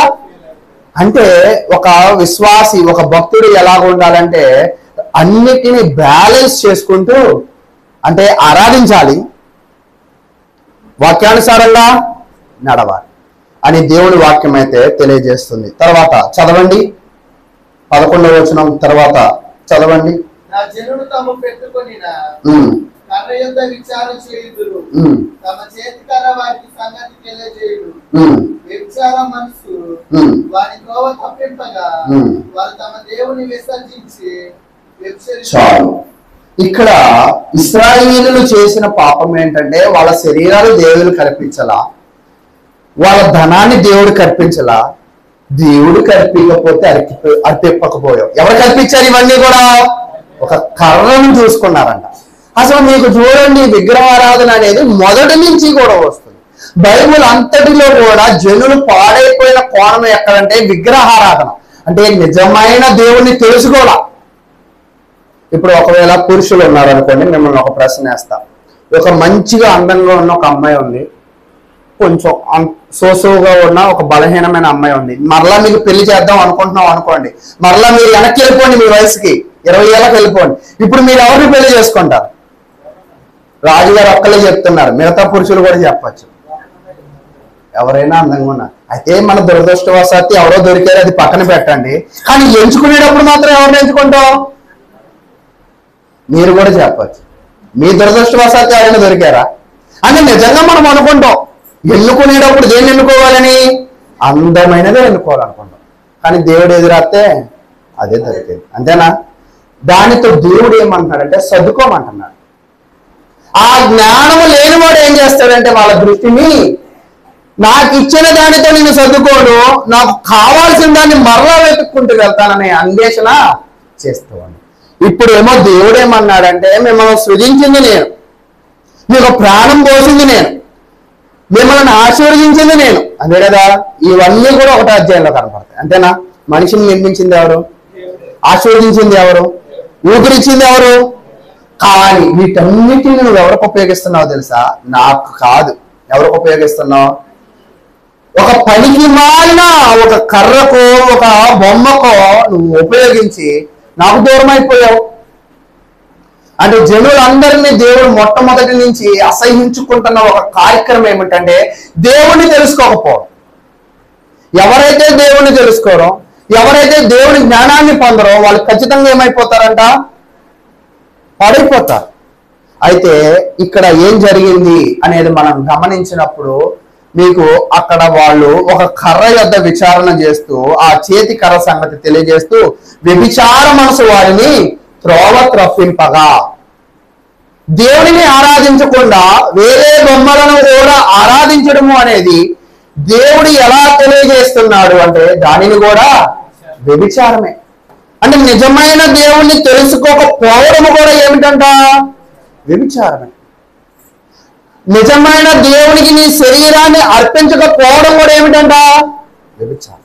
అంటే ఒక విశ్వాసి, ఒక భక్తుడు ఎలాగ ఉండాలంటే అన్నిటినీ బ్యాలెన్స్ చేసుకుంటూ అంటే ఆరాధించాలి, వాక్యానుసారంగా నడవాలి అని దేవుడి వాక్యం అయితే తెలియజేస్తుంది. తర్వాత చదవండి 11వ వచనం తర్వాత చదవండి. కర్ర యొద్ద విచారణ చేయుదురు, తమ చేతి కర్ర వారికి సంగతి తెలియజేయుడు. వ్యభిచార మనసు వారి త్రోవ తప్పింపగా వారు తమ దేవుని విసర్జించి చాలు. ఇక్కడ ఇశ్రాయేలీయులు చేసిన పాపం ఏంటంటే వాళ్ళ శరీరాలు దేవుడు కల్పించలా, వాళ్ళ ధనాన్ని దేవుడు కల్పించలా, దేవుడు కల్పించకపోతే అర్పిప్పకపోయావు. ఎవరు కల్పించారు ఇవన్నీ కూడా? ఒక కర్రను చూసుకున్నారంట. అసలు మీకు చూడండి, విగ్రహారాధన అనేది మొదటి నుంచి కూడా వస్తుంది. బైబిల్ అంతటిలో కూడా జనులు పాడైపోయిన కోణం ఎక్కడంటే విగ్రహారాధన. అంటే నిజమైన దేవుణ్ణి తెలుసుకోవాలా. ఇప్పుడు ఒకవేళ పురుషులు ఉన్నారు అనుకోండి, మిమ్మల్ని ఒక ప్రశ్న వేస్తా. ఒక మంచిగా అందంగా ఉన్న ఒక అమ్మాయి ఉంది, కొంచెం సోసోగా ఉన్న ఒక బలహీనమైన అమ్మాయి ఉంది. మరలా మీకు పెళ్లి చేద్దాం అనుకుంటున్నాం అనుకోండి, మరలా మీరు వెనక్కి వెళ్ళిపోండి, మీ వయసుకి 20 ఏళ్ళకి వెళ్ళిపోండి. ఇప్పుడు మీరు ఎవరిని పెళ్లి చేసుకుంటారు? రాజుగారు ఒక్కలే చెప్తున్నారు, మిగతా పురుషులు కూడా చెప్పచ్చు. ఎవరైనా అందంగా ఉన్నారు. అయితే మన దురదృష్టవశాత్తు ఎవరో దొరికారు, అది పక్కన పెట్టండి. కానీ ఎంచుకునేటప్పుడు మాత్రం ఎవరిని ఎంచుకుంటాం? మీరు కూడా చెప్పచ్చు, మీ దురదృష్టవశాత్తు ఎవరైనా దొరికారా అని నిజంగా మనం అనుకుంటాం. ఎన్నుకునేటప్పుడు దేన్ని ఎన్నుకోవాలని? అందమైనదే ఎన్నుకోవాలనుకుంటాం. కానీ దేవుడు ఎదురాస్తే అదే దొరికేది. అంతేనా? దానితో దేవుడు ఏమంటున్నాడంటే చదువుకోమంటున్నాడు. ఆ జ్ఞానము లేనివాడు ఏం చేస్తాడంటే వాళ్ళ దృష్టిని నాకు ఇచ్చిన దానితో నేను చదువుకోను, నాకు కావాల్సిన దాన్ని మరలా వెతుక్కుంటూ వెళ్తాననే అన్వేషణ చేస్తాను. ఇప్పుడు ఏమో దేవుడు ఏమన్నాడంటే మిమ్మల్ని సృజించింది నేను, మీకు ప్రాణం పోసింది నేను, మిమ్మల్ని ఆశీర్వదించింది నేను. అదే కదా, ఇవన్నీ కూడా ఒకటో అధ్యాయంలో కనపడతాయి. అంతేనా? మనిషిని నిర్మించింది ఎవరు? ఆశీర్వదించింది ఎవరు? ఊపిరిచ్చింది ఎవరు? కానీ వీటన్నిటిని నువ్వు ఎవరికి ఉపయోగిస్తున్నావు తెలుసా? నాకు కాదు. ఎవరికి ఉపయోగిస్తున్నావు? ఒక పనికి మాలిన ఒక కర్రకో ఒక బొమ్మకో నువ్వు ఉపయోగించి నాకు దూరం అయిపోయావు. అంటే జనులందరినీ దేవుడు మొట్టమొదటి నుంచి అసహించుకుంటున్న ఒక కార్యక్రమం ఏమిటంటే దేవుణ్ణి తెలుసుకోకపోవడం. ఎవరైతే దేవుణ్ణి తెలుసుకోరో, ఎవరైతే దేవుని జ్ఞానాన్ని పొందరో వాళ్ళు ఖచ్చితంగా ఏమైపోతారంట? పాడైపోతారు. అయితే ఇక్కడ ఏం జరిగింది అనేది మనం గమనించినప్పుడు మీకు అక్కడ వాళ్ళు ఒక కర్ర యొద్ద విచారణ చేస్తూ ఆ చేతి కర్ర సంగతి తెలియజేస్తూ వ్యభిచార మనసు వారిని త్రోవ త్రప్పింపగా, దేవుడిని ఆరాధించకుండా వేరే బొమ్మలను కూడా ఆరాధించడము అనేది దేవుడు ఎలా తెలియజేస్తున్నాడు అంటే దానిని కూడా వ్యభిచారమే. అంటే నిజమైన దేవుణ్ణి తెలుసుకోకపోవడము కూడా ఏమిటంట? వ్యభిచారమే. నిజమైన దేవునికి నీ శరీరాన్ని అర్పించకపోవడం కూడా ఏమిటంట? వ్యభిచారం.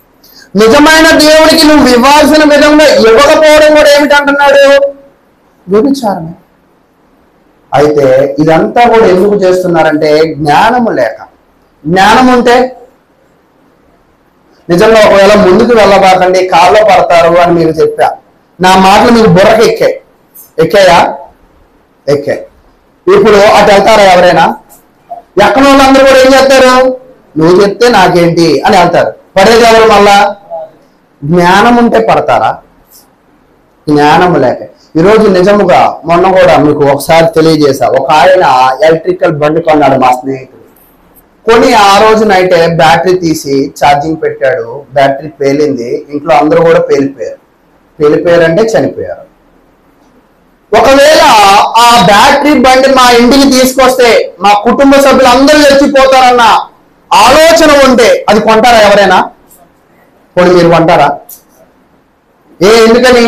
నిజమైన దేవునికి నువ్వు ఇవ్వాల్సిన విధంగా ఇవ్వకపోవడం కూడా ఏమిటంటున్నాడు? వ్యభిచారమే. అయితే ఇదంతా కూడా ఎందుకు చేస్తున్నారంటే జ్ఞానము లేక. జ్ఞానం ఉంటే నిజంగా ఒకవేళ ముందుకు వెళ్ళబాకండి, కాళ్ళలో పడతారు అని మీకు చెప్పా. నా మాటలు మీకు బుర్రకి ఎక్కాయా? ఎక్కాయి. ఇప్పుడు అటు వెళ్తారా ఎవరైనా? ఎక్కడ వాళ్ళందరూ కూడా ఏం చేస్తారు? నువ్వు చెప్తే నాకేంటి అని వెళ్తారు. పడేది ఎవరు? మళ్ళా జ్ఞానం ఉంటే పడతారా? జ్ఞానము లేక. ఈరోజు నిజముగా మొన్న కూడా మీకు ఒకసారి తెలియజేశా, ఒక ఆయన ఎలక్ట్రికల్ బండి కొన్నాడు మా స్నేహితుడు. కొని ఆ రోజు నైటే బ్యాటరీ తీసి ఛార్జింగ్ పెట్టాడు. బ్యాటరీ పేలింది. ఇంట్లో అందరూ కూడా పేలిపోయారంటే చనిపోయారు. ఒకవేళ ఆ బ్యాటరీ బండి మా ఇంటికి తీసుకొస్తే మా కుటుంబ సభ్యులు అందరూ చచ్చిపోతారన్న ఆలోచన ఉంటే అది కొంటారా ఎవరైనా? కొన్ని మీరు కొంటారా? ఎందుకని?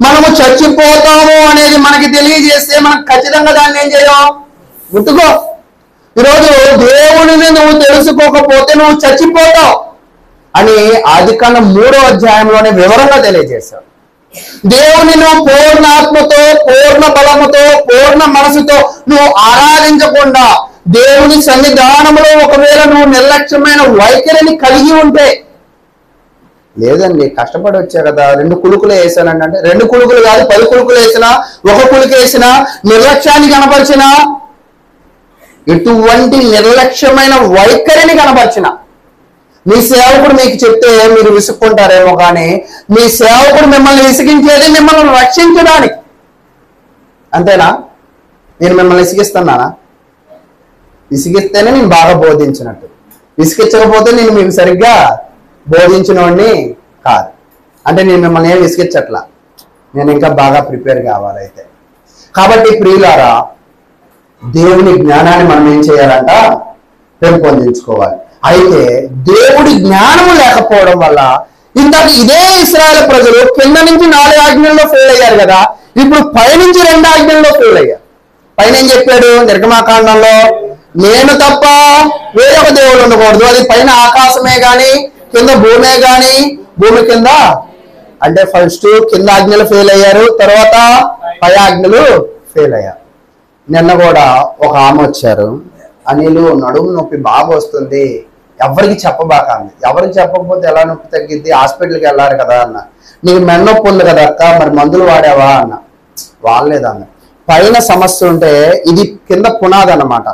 మనము చచ్చిపోతాము అనేది మనకి తెలియజేస్తే మనకు ఖచ్చితంగా దాన్ని ఏం చేయం? గుర్తుకో. ఈరోజు దేవుడిని నువ్వు తెలుసుకోకపోతే నువ్వు చచ్చిపోతావు అని ఆదికాండం 3వ అధ్యాయంలోనే వివరంగా తెలియజేశాడు. దేవుని నువ్వు పూర్ణ ఆత్మతో, పూర్ణ బలముతో, పూర్ణ మనసుతో నువ్వు ఆరాధించకుండా దేవుని సన్నిధానంలో ఒకవేళ నువ్వు నిర్లక్ష్యమైన వైఖరిని కలిగి ఉంటే, లేదండి కష్టపడి వచ్చా కదా 2 కులుకులు వేసానండి అంటే 2 కులుకులు కాదు 10 కులుకులు వేసినా, 1 కులుకు వేసినా, నిర్లక్ష్యాన్ని కనపరిచినా, ఎటువంటి నిర్లక్ష్యమైన వైఖరిని కనపరిచిన మీ సేవకుడు మీకు చెప్తే మీరు విసుక్కుంటారేమో, కానీ మీ సేవకుడు మిమ్మల్ని విసిగించేది మిమ్మల్ని రక్షించడానికి. అంతేనా? నేను మిమ్మల్ని విసిగిస్తున్నానా? విసిగిస్తేనే నేను బాగా బోధించినట్టు, విసిగించకపోతే నేను మీకు సరిగ్గా బోధించిన వాడిని కాదు. అంటే నేను మిమ్మల్ని ఏం విసిగించట్లా, నేను ఇంకా బాగా ప్రిపేర్ కావాలి. అయితే కాబట్టి ప్రియులారా, దేవుని జ్ఞానాన్ని మనం ఏం చేయాలంట? పెంపొందించుకోవాలి. అయితే దేవుడి జ్ఞానము లేకపోవడం వల్ల ఇందాక ఇదే ఇశ్రాయేలు ప్రజలు కింద నుంచి 4 ఆజ్ఞల్లో ఫెయిల్ అయ్యారు కదా, ఇప్పుడు పైనుంచి 2 ఆజ్ఞల్లో ఫెయిల్ అయ్యారు. పైన ఏం చెప్పాడు నిర్గమాకాండంలో? నేను తప్ప వేరొక దేవుడు ఉండకూడదు. అది పైన ఆకాశమే గాని కింద భూమే గాని, భూమి కింద అంటే ఫస్ట్ కింద ఆజ్ఞలు ఫెయిల్ అయ్యారు, తర్వాత పై ఆజ్ఞలు ఫెయిల్ అయ్యారు. నిన్న కూడా ఒక ఆమె వచ్చారు, అనిలు నడుము నొప్పి బాగా వస్తుంది, ఎవరికి చెప్పబాక అంది. ఎవరికి చెప్పకపోతే ఎలా నొప్పి తగ్గిద్ది? హాస్పిటల్కి వెళ్ళారు కదా అన్న. నీకు మెడ నొప్పి ఉంది కదా అక్క, మరి మందులు వాడావా అన్న. వాడలేదన్న. పైన సమస్య ఉంటే ఇది కింద పునాది అన్నమాట.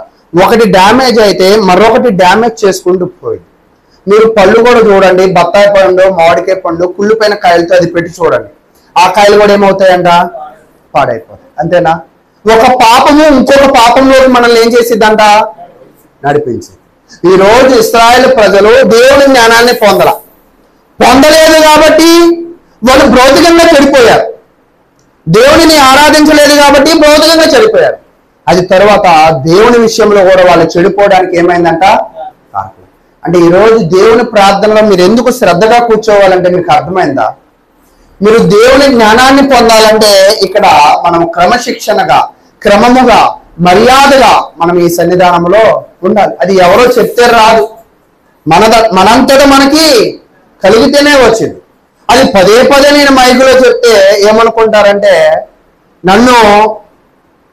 ఒకటి డ్యామేజ్ అయితే మరొకటి డ్యామేజ్ చేసుకుంటూ పోయింది. మీరు పళ్ళు కూడా చూడండి, బత్తాయి పండు, మామిడికాయ పండు, కుళ్ళిపోయిన కాయలతో అది పెట్టి చూడండి, ఆ కాయలు కూడా ఏమవుతాయంట? పాడైపోతాయి. అంతేనా? ఒక పాపము ఇంకొక పాపంలోకి మనల్ని ఏం చేసిద్దంట? నడిపించింది. ఈ రోజు ఇశ్రాయేలు ప్రజలు దేవుని జ్ఞానాన్ని పొందలేదు కాబట్టి వాళ్ళు భౌతికంగా చెడిపోయారు. దేవుడిని ఆరాధించలేదు కాబట్టి భౌతికంగా చెడిపోయారు. అది తర్వాత దేవుని విషయంలో కూడా వాళ్ళు చెడిపోవడానికి ఏమైందంట? అంటే ఈరోజు దేవుని ప్రార్థనలో మీరు ఎందుకు శ్రద్ధగా కూర్చోవాలంటే మీకు అర్థమైందా? మీరు దేవుని జ్ఞానాన్ని పొందాలంటే ఇక్కడ మనం క్రమశిక్షణగా, క్రమముగా, మర్యాదగా మనం ఈ సన్నిధానంలో ఉండాలి. అది ఎవరో చెప్తే రాదు, మనంతటా మనకి కలిగితేనే వచ్చింది. అది పదే పదే నేను మైకులో చెప్తే ఏమనుకుంటారంటే నన్ను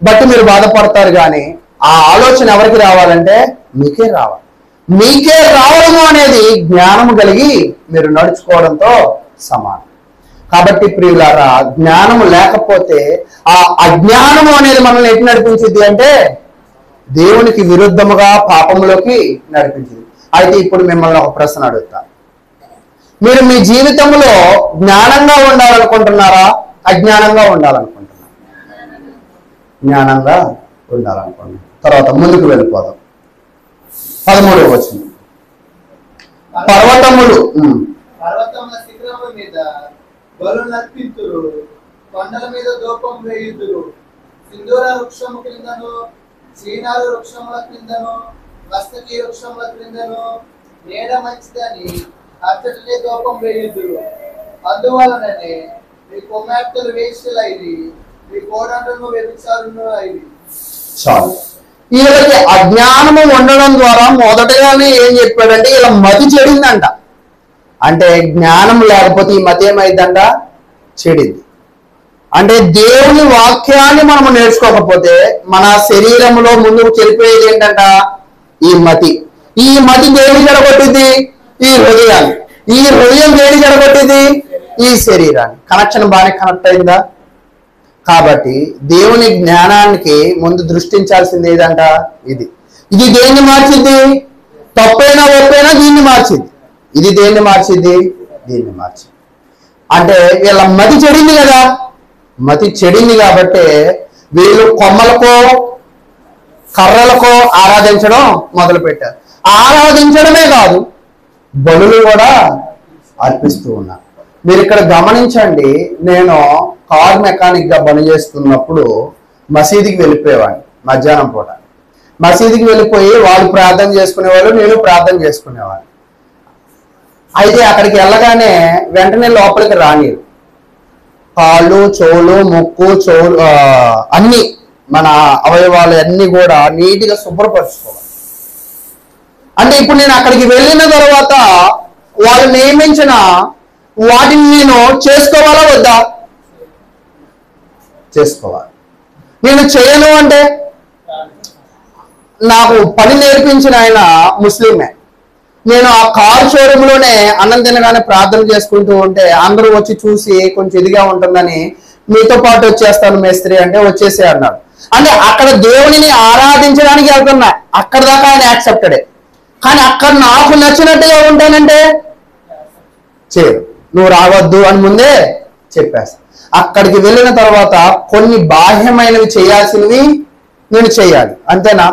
బట్టి మీరు బాధపడతారు. కానీ ఆ ఆలోచన ఎవరికి రావాలంటే మీకే రావాలి. మీకే రావడము అనేది జ్ఞానము కలిగి మీరు నడుచుకోవడంతో సమానం. కాబట్టి ప్రియులారా, జ్ఞానము లేకపోతే ఆ అజ్ఞానము అనేది మనల్ని ఎటు నడిపించింది అంటే దేవునికి విరుద్ధముగా పాపములోకి నడిపించింది. అయితే ఇప్పుడు మిమ్మల్ని ఒక ప్రశ్న అడుగుతా. మీరు మీ జీవితంలో జ్ఞానంగా ఉండాలనుకుంటున్నారా, అజ్ఞానంగా ఉండాలనుకుంటున్నారా? జ్ఞానంగా ఉండాలనుకుంటున్నాం. తర్వాత ముందుకు వెళ్ళిపోదాం. 13వ వచనం. పర్వతముల శిఖరముల మీద బలులు నర్పింతురు, కొండల మీద ధూపం వేయుదురు, సింధూర వృక్షము క్రిందను, చీనారు వృక్షముల క్రిందను, మస్తకి వృక్షముల క్రిందను నీడ మంచిదని అచ్చటినే ధూపం వేయుదురు. అందువలననే మీ కుమార్తెలు వేశ్యలైరి, మీ కోడండ్రులు వ్యభిచారులు అయిరి. చాలు. వీళ్ళకి అజ్ఞానము ఉండడం ద్వారా మొదటగానే ఏం చెప్పాడంటే ఇలా మతి చెడిందంట. అంటే జ్ఞానం లేకపోతే ఈ మతి ఏమైందంట? చెడింది. అంటే దేవుని వాక్యాన్ని మనము నేర్చుకోకపోతే మన శరీరంలో ముందుకు చెరిపోయేది ఏంటంట? ఈ మతి. ఈ మతి దేని జరగొట్టింది? ఈ హృదయాన్ని. ఈ హృదయం దేని జరగొట్టింది? ఈ శరీరాన్ని. కనెక్షన్ బాగానే కనెక్ట్ అయిందా? కాబట్టి దేవుని జ్ఞానానికి ముందు దృష్టించాల్సింది ఏదంట? ఇది. ఇది దేన్ని మార్చింది? తప్పైనా ఒప్పైనా దీన్ని మార్చింది. ఇది దేన్ని మార్చింది? దీన్ని మార్చింది. అంటే వీళ్ళ మతి చెడింది కదా. మతి చెడింది కాబట్టి వీళ్ళు కొమ్మలకో కర్రలకో ఆరాధించడం మొదలు పెట్టారు. ఆరాధించడమే కాదు, బలులు కూడా అర్పిస్తూ ఉన్నారు. మీరు ఇక్కడ గమనించండి, నేను కార్ మెకానిక్ గా పనిచేస్తున్నప్పుడు మసీదుకి వెళ్ళిపోయేవాడిని. మధ్యాహ్నం పూట మసీదుకి వెళ్ళిపోయి వాళ్ళు ప్రార్థన చేసుకునేవాళ్ళు, నేను ప్రార్థన చేసుకునేవాడిని. అయితే అక్కడికి వెళ్ళగానే వెంటనే లోపలికి రానిరు. కాళ్ళు, చెవులు, ముక్కు, చెవులు అన్ని మన అవయవాలు అన్ని కూడా నీట్గా శుభ్రపరచుకోవాలి. అంటే ఇప్పుడు నేను అక్కడికి వెళ్ళిన తర్వాత వాళ్ళు నియమించిన వాటిని నేను చేసుకోవాలా వద్దా? చేసుకోవాలి. నేను చేయను అంటే నాకు పని నేర్పించిన ఆయన ముస్లిమే. నేను ఆ కార్ షోరూంలోనే అన్నం తినగానే ప్రార్థన చేసుకుంటూ ఉంటే అందరూ వచ్చి చూసి కొంచెం ఇదిగా ఉంటుందని మీతో పాటు వచ్చేస్తాను మేస్త్రి అంటే వచ్చేసే అన్నాడు. అంటే అక్కడ దేవునిని ఆరాధించడానికి వెళ్తున్నా, అక్కడ దాకా ఆయన యాక్సెప్టెడే. కానీ అక్కడ నాకు నచ్చినట్టుగా ఉంటానంటే చేయరు, నువ్వు రావద్దు అని ముందే చెప్పేస్తా. అక్కడికి వెళ్ళిన తర్వాత కొన్ని బాహ్యమైనవి చేయాల్సినవి నేను చేయాలి, అంతేనా?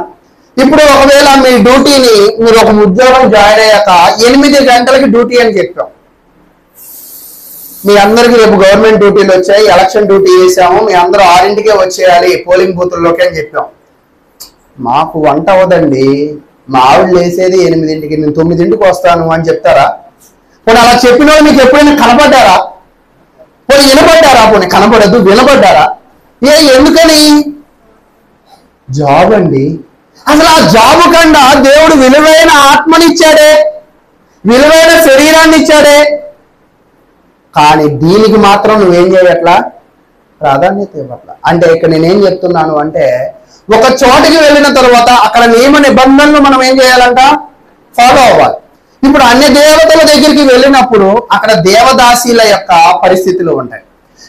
ఇప్పుడు ఒకవేళ మీ డ్యూటీని మీరు ఒక ఉద్యోగం జాయిన్ అయ్యాక 8 గంటలకి డ్యూటీ అని చెప్పాం. మీ అందరికి రేపు గవర్నమెంట్ డ్యూటీలు వచ్చాయి, ఎలక్షన్ డ్యూటీ చేసాము, మీ అందరూ 6ంటికే వచ్చేయాలి పోలింగ్ బూతుల్లోకి అని చెప్పాం. మాకు వంట అవ్వదండి, మా ఆవిడ లేసేది 8ంటికి, నేను 9ంటికి వస్తాను అని చెప్తారా? పోనీ అలా చెప్పిన వాళ్ళు మీకు ఎప్పుడైనా కనపడ్డారా? పోనీ వినపడ్డారా? పోనీ కనపడద్దు, వినపడ్డారా? ఎందుకని? జాబ్ అండి. అసలు ఆ జాబు కన్నా దేవుడు విలువైన ఆత్మనిచ్చాడే, విలువైన శరీరాన్ని ఇచ్చాడే, కానీ దీనికి మాత్రం నువ్వేం చేయట్లా? ప్రాధాన్యత ఇవ్వట్లా. అంటే ఇక్కడ నేనేం చెప్తున్నాను అంటే, ఒక చోటికి వెళ్ళిన తర్వాత అక్కడ నియమ నిబంధనలు మనం ఏం చేయాలంట? ఫాలో అవ్వాలి. ఇప్పుడు అన్య దేవతల దగ్గరికి వెళ్ళినప్పుడు అక్కడ దేవదాసీల యొక్క పరిస్థితులు ఉంటాయి.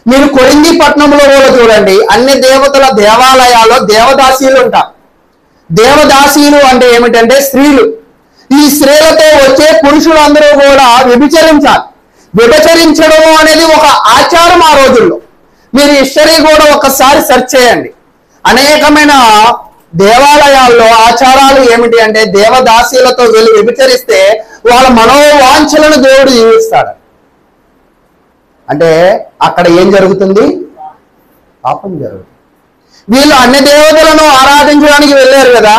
మీరు కొరింథీ పట్టణంలో కూడా చూడండి, అన్య దేవతల దేవాలయాల్లో దేవదాసీలు ఉంటారు. దేవదాసీలు అంటే ఏమిటంటే స్త్రీలు. ఈ స్త్రీలతో వచ్చే పురుషులందరూ కూడా వ్యభిచరించాలి. వ్యభిచరించడము అనేది ఒక ఆచారం ఆ రోజుల్లో. మీరు హిస్టరీ కూడా ఒకసారి సెర్చ్ చేయండి. అనేకమైన దేవాలయాల్లో ఆచారాలు ఏమిటి అంటే, దేవదాసీలతో వెళ్ళి వ్యభిచరిస్తే వాళ్ళ మనోవాంఛలను దేవుడు జీవిస్తాడు. అంటే అక్కడ ఏం జరుగుతుంది? పాపం జరుగుతుంది. వీళ్ళు అన్ని దేవతలను ఆరాధించడానికి వెళ్ళారు కదా,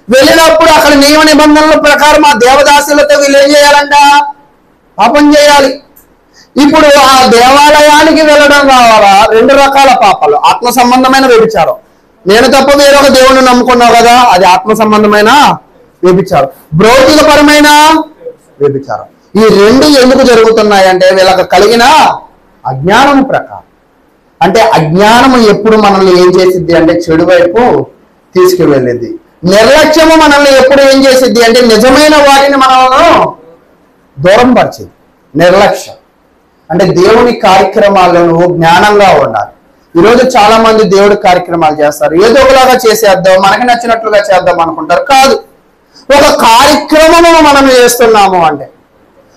వెళ్ళినప్పుడు అక్కడ నియమ నిబంధనల ప్రకారం ఆ దేవదాసులతో వీళ్ళు ఏం చేయాలంట? పాపం చేయాలి. ఇప్పుడు ఆ దేవాలయానికి వెళ్ళడం కావాలా? 2 రకాల పాపాలు. ఆత్మ సంబంధమైన వ్యభిచారం. నేను తప్ప వేరొక దేవుని నమ్ముకున్నావు కదా, అది ఆత్మ సంబంధమైన వ్యభిచారం. భౌతికపరమైన వ్యభిచారం. ఈ 2 ఎందుకు జరుగుతున్నాయంటే వీళ్ళకి కలిగిన అజ్ఞానం ప్రకారం. అంటే అజ్ఞానము ఎప్పుడు మనల్ని ఏం చేసిద్ది అంటే చెడు వైపు తీసుకువెళ్ళిద్ది. నిర్లక్ష్యము మనల్ని ఎప్పుడు ఏం చేసిద్ది అంటే నిజమైన వాటిని మనలను దూరం పరిచింది. నిర్లక్ష్యం అంటే దేవుని కార్యక్రమాలను జ్ఞానంగా ఉండాలి. ఈరోజు చాలా మంది దేవుడి కార్యక్రమాలు చేస్తారు, ఏదో ఒకలాగా చేసేద్దాం, మనకి నచ్చినట్లుగా చేద్దాం అనుకుంటారు. కాదు, ఒక కార్యక్రమము మనం చేస్తున్నాము అంటే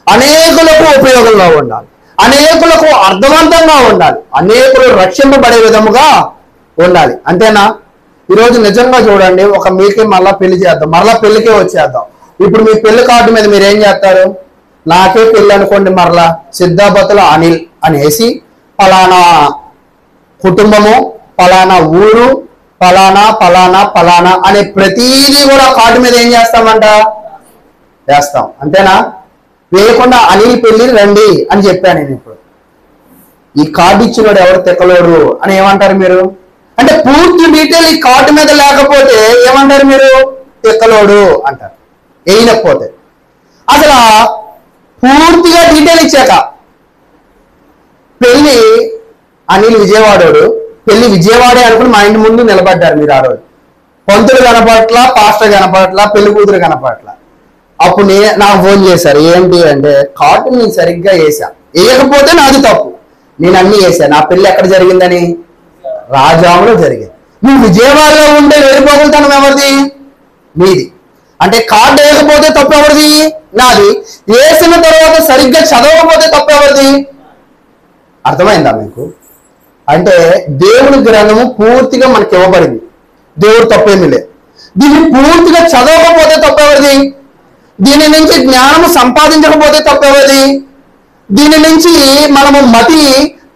అనేకులకు ఉపయోగంగా ఉండాలి, అనేకులకు అర్థవంతంగా ఉండాలి, అనేకులు రక్షింపబడే విధముగా ఉండాలి. అంతేనా? ఈరోజు నిజంగా చూడండి, ఒక మీకే మళ్ళా పెళ్లి చేద్దాం, మరలా పెళ్లికే వచ్చేద్దాం. ఇప్పుడు మీ పెళ్లి కార్డు మీద మీరు ఏం చేస్తారు? నాకే పెళ్లి అనుకోండి, మరలా సిద్ధాబతుల అనిల్ అనేసి ఫలానా కుటుంబము, ఫలానా ఊరు, ఫలానా ఫలానా ఫలానా అనే ప్రతీదీ కూడా కార్డు మీద ఏం చేస్తామంట? వేస్తాం. అంతేనా? వేయకుండా అనిల్ పెళ్లి రండి అని చెప్పాను నేను. ఇప్పుడు ఈ కార్డు ఇచ్చినోడు ఎవరు తెక్కలోడు అని ఏమంటారు మీరు? అంటే పూర్తి డీటెయిల్ ఈ కార్డు మీద లేకపోతే ఏమంటారు మీరు? తెక్కలోడు అంటారు. వేయకపోతే. అసలు పూర్తిగా డీటెయిల్ ఇచ్చాక పెళ్లి అనిల్ విజయవాడోడు, పెళ్లి విజయవాడే అనుకుని మా ఇంటి ముందు నిలబడ్డారు మీరు. ఆ రోజు పంతులు కనపట్ల, పాస్టర్ కనపట్ల, పెళ్లి కూతురు కనపట్ల. అప్పుడు నాకు ఫోన్ చేశారు, ఏంటి అంటే కార్డు నేను సరిగ్గా వేసా, వేయకపోతే నాది తప్పు, నేను అన్ని వేసా. నా పెళ్లి ఎక్కడ జరిగిందని? రాజాములో జరిగింది. నువ్వు విజయవాడలో ఉంటే వెళ్ళిపోగలుగుతాను ఎవరిది? మీది. అంటే కార్డు వేయకపోతే తప్పు ఎవరిది? నాది. వేసిన తర్వాత సరిగ్గా చదవకపోతే తప్పు ఎవరిది? అర్థమైందా మీకు? అంటే దేవుని గ్రంథము పూర్తిగా మనకి ఇవ్వబడింది, దేవుడు తప్పేమీ లేదు. దీన్ని పూర్తిగా చదవకపోతే తప్పెవరిది? దీని నుంచి జ్ఞానము సంపాదించకపోతే తప్పెవరిది? దీని నుంచి మనము మతి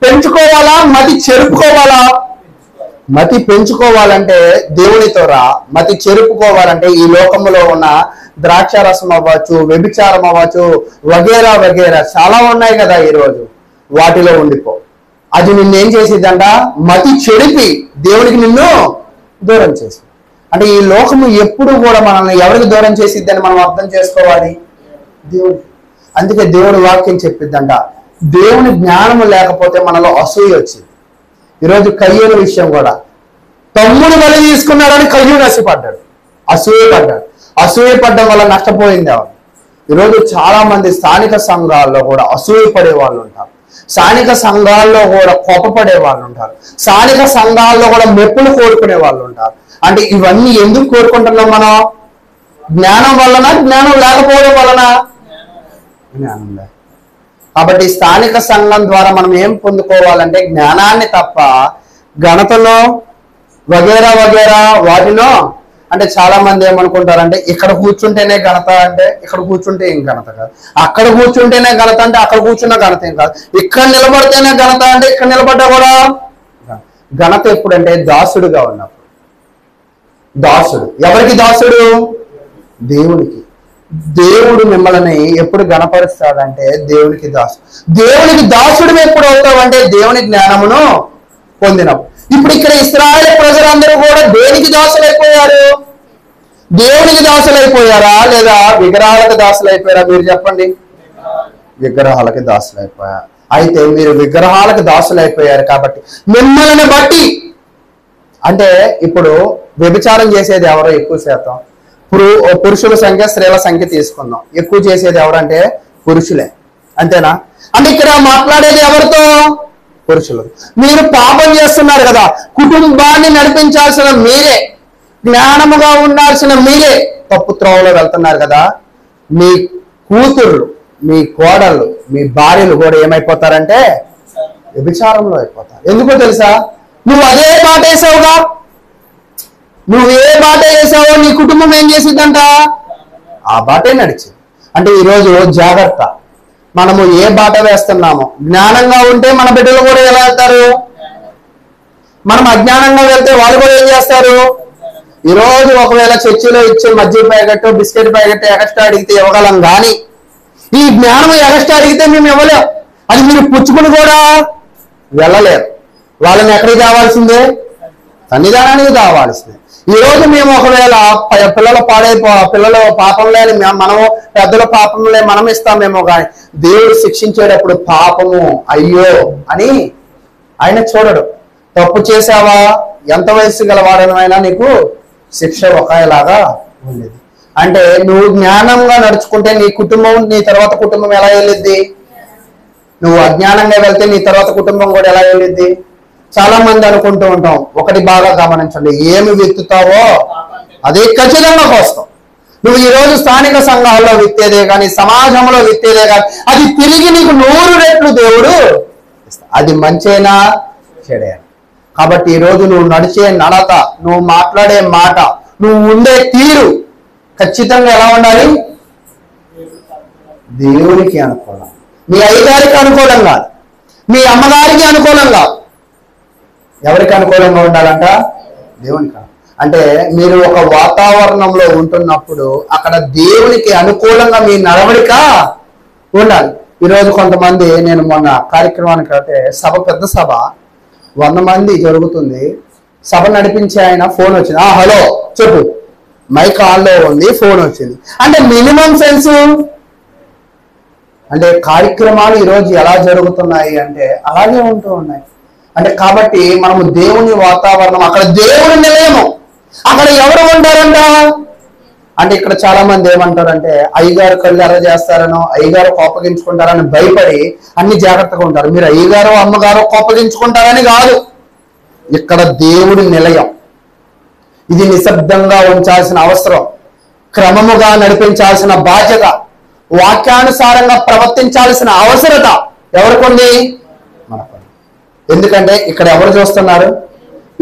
పెంచుకోవాలా, మతి చెరుపుకోవాలా? మతి పెంచుకోవాలంటే దేవునితో రా, మతి చెరుపుకోవాలంటే ఈ లోకంలో ఉన్న ద్రాక్షారసం అవ్వచ్చు, వ్యభిచారం అవ్వచ్చు, వగేరా వగేరా చాలా ఉన్నాయి కదా ఈరోజు, వాటిలో ఉండిపో. అది నిన్నేం చేసిద్దంట? మతి చెడిపి దేవునికి నిన్ను దూరం చేసి. అంటే ఈ లోకము ఎప్పుడు కూడా మనల్ని ఎవరికి దూరం చేసిద్దని మనం అర్థం చేసుకోవాలి? దేవుడికి. అందుకే దేవుడి వాక్యం చెప్పిద్దంట, దేవుని జ్ఞానము లేకపోతే మనలో అసూయ వచ్చింది. ఈరోజు కయ్యూల విషయం కూడా, తమ్ముడు బలి తీసుకున్నాడని కయ్యూలు నష్టపడ్డాడు, అసూయపడ్డాడు. అసూయపడ్డం వల్ల నష్టపోయింది ఎవరు? ఈరోజు చాలా మంది స్థానిక సంఘాల్లో కూడా అసూయపడే వాళ్ళు ఉంటారు, స్థానిక సంఘాల్లో కూడా కోపపడే వాళ్ళు ఉంటారు, స్థానిక సంఘాల్లో కూడా మెప్పులు కోరుకునే వాళ్ళు ఉంటారు. అంటే ఇవన్నీ ఎందుకు కోరుకుంటున్నాం మనం? జ్ఞానం వలన, జ్ఞానం లేకపోవడం వలన? జ్ఞానం లేదు. కాబట్టి స్థానిక సంఘం ద్వారా మనం ఏం పొందుకోవాలంటే జ్ఞానాన్ని తప్ప ఘనతలో వగేరా వగేరా వాటిలో అంటే చాలా మంది ఏమనుకుంటారంటే ఇక్కడ కూర్చుంటేనే ఘనత అంటే ఇక్కడ కూర్చుంటే ఏం ఘనత కాదు, అక్కడ కూర్చుంటేనే ఘనత అంటే అక్కడ కూర్చున్న ఘనత ఏం కాదు, ఇక్కడ నిలబడితేనే ఘనత అంటే ఇక్కడ నిలబడ్డా కూడా ఘనత ఎప్పుడంటే దాసుడుగా ఉన్నప్పుడు. దాసుడు ఎవరికి దాసుడు? దేవుడికి. దేవుడు మిమ్మల్ని ఎప్పుడు గణపరుస్తాడంటే దేవునికి దాసుడు. దేవునికి దాసుడు ఎప్పుడు అవుతావంటే దేవుని జ్ఞానమును పొందినప్పుడు. ఇప్పుడు ఇక్కడ ఇశ్రాయేలు ప్రజలందరూ కూడా దేనికి దాసులైపోయారు? దేవునికి దాసులైపోయారా లేదా విగ్రహాలకు దాసులైపోయారా? మీరు చెప్పండి. విగ్రహాలకి దాసులైపోయారు. అయితే మీరు విగ్రహాలకు దాసులైపోయారు కాబట్టి మిమ్మల్ని బట్టి అంటే ఇప్పుడు వ్యభిచారం చేసేది ఎవరో ఎక్కువ శాతం పురుషుల సంఖ్య స్త్రీల సంఖ్య తీసుకుందాం. ఎక్కువ చేసేది ఎవరంటే పురుషులే, అంతేనా? అంటే ఇక్కడ మాట్లాడేది ఎవరితో? పురుషులు. మీరు పాపం చేస్తున్నారు కదా, కుటుంబాన్ని నడిపించాల్సిన మీరే, జ్ఞానముగా ఉండాల్సిన మీరే తప్పు త్రోవలో వెళ్తున్నారు కదా. మీ కూతుర్లు, మీ కోడళ్ళు, మీ భార్యలు కూడా ఏమైపోతారంటే వ్యభిచారంలో అయిపోతారు. ఎందుకో తెలుసా? నువ్వు అదే మాట వేసావుగా, నువ్వు ఏ బాట వేసావో నీ కుటుంబం ఏం చేసిద్దంట ఆ బాటే నడిచింది. అంటే ఈరోజు జాగ్రత్త, మనము ఏ బాట వేస్తున్నామో జ్ఞానంగా ఉంటే మన బిడ్డలు కూడా ఎలా వెళ్తారు? మనం అజ్ఞానంగా వెళ్తే వాళ్ళు కూడా ఏం చేస్తారు? ఈరోజు ఒకవేళ చర్చిలో ఇచ్చే మజ్జిగ ప్యాకెట్ బిస్కెట్ ప్యాకెట్ ఎక్స్ట్రా అడిగితే ఇవ్వగలం, కానీ ఈ జ్ఞానం ఎక్స్ట్రా అడిగితే మేము ఇవ్వలేం. అది మీరు పుచ్చుకుని కూడా వెళ్ళలేరు. వాళ్ళని ఎక్కడికి కావాల్సిందే? సన్నిధానానికి కావాల్సిందే. ఈరోజు మేము ఒకవేళ పిల్లలు పాపం లేని మనము పెద్దల పాపంలే మనం ఇస్తామేమో, కానీ దేవుడు శిక్షించేటప్పుడు పాపము అయ్యో అని ఆయన చూడడు. తప్పు చేసావా, ఎంత వయసు గలవాడనైనా నీకు శిక్ష ఒకేలాగా ఉండేది. అంటే నువ్వు జ్ఞానంగా నడుచుకుంటే నీ కుటుంబం, నీ తర్వాత కుటుంబం ఎలా వెళ్ళిద్ది? నువ్వు అజ్ఞానంగా వెళ్తే నీ తర్వాత కుటుంబం కూడా ఎలా వెళ్ళిద్ది? చాలా మంది అనుకుంటూ ఉంటాం, ఒకటి బాగా గమనించండి, ఏమి విత్తుతావో అదే ఖచ్చితంగా కోస్తావు. నువ్వు ఈరోజు స్థానిక సంఘాల్లో విత్తేదే కానీ సమాజంలో విత్తేదే కానీ అది తిరిగి నీకు 100 రెట్లు దేవుడు అది మంచేనా చెడేనా. కాబట్టి ఈరోజు నువ్వు నడిచే నడత, నువ్వు మాట్లాడే మాట, నువ్వు ఉండే తీరు ఖచ్చితంగా ఎలా ఉండాలి? దేవునికి అనుకూలం, మీ అయ్యగారికి అనుకూలం కాదు, మీ అమ్మగారికి అనుకూలం కాదు. ఎవరికి అనుకూలంగా ఉండాలంట? దేవునికి. అంటే మీరు ఒక వాతావరణంలో ఉంటున్నప్పుడు అక్కడ దేవునికి అనుకూలంగా మీ నడవడిక ఉండాలి. ఈరోజు కొంతమంది, నేను మొన్న కార్యక్రమానికి అయితే సభ, పెద్ద సభ 100 మంది జరుగుతుంది, సభ నడిపించే ఆయన ఫోన్ వచ్చింది, హలో చెప్పు, మైక్ ఆన్లో ఉంది, ఫోన్ వచ్చింది. అంటే మినిమం సెన్స్. అంటే కార్యక్రమాలు ఈరోజు ఎలా జరుగుతున్నాయి అంటే అలాగే ఉంటూ ఉన్నాయి. అంటే కాబట్టి మనము దేవుని వాతావరణం, అక్కడ దేవుని నిలయము, అక్కడ ఎవరు ఉంటారంట అంటే ఇక్కడ చాలా మంది ఏమంటారంటే అయ్యగారు కళ్ళు ఎర్ర చేస్తారనో, అయ్యగారు కోపగించుకుంటారని భయపడి అన్ని జాగ్రత్తగా ఉంటారు. మీరు అయ్యగారు అమ్మగారు కోపగించుకుంటారని కాదు, ఇక్కడ దేవుడి నిలయం. ఇది నిశ్శబ్దంగా ఉంచాల్సిన అవసరం, క్రమముగా నడిపించాల్సిన బాధ్యత, వాక్యానుసారంగా ప్రవర్తించాల్సిన అవసరత ఎవరికొంది? మనకు. ఎందుకంటే ఇక్కడ ఎవరు చూస్తున్నారు?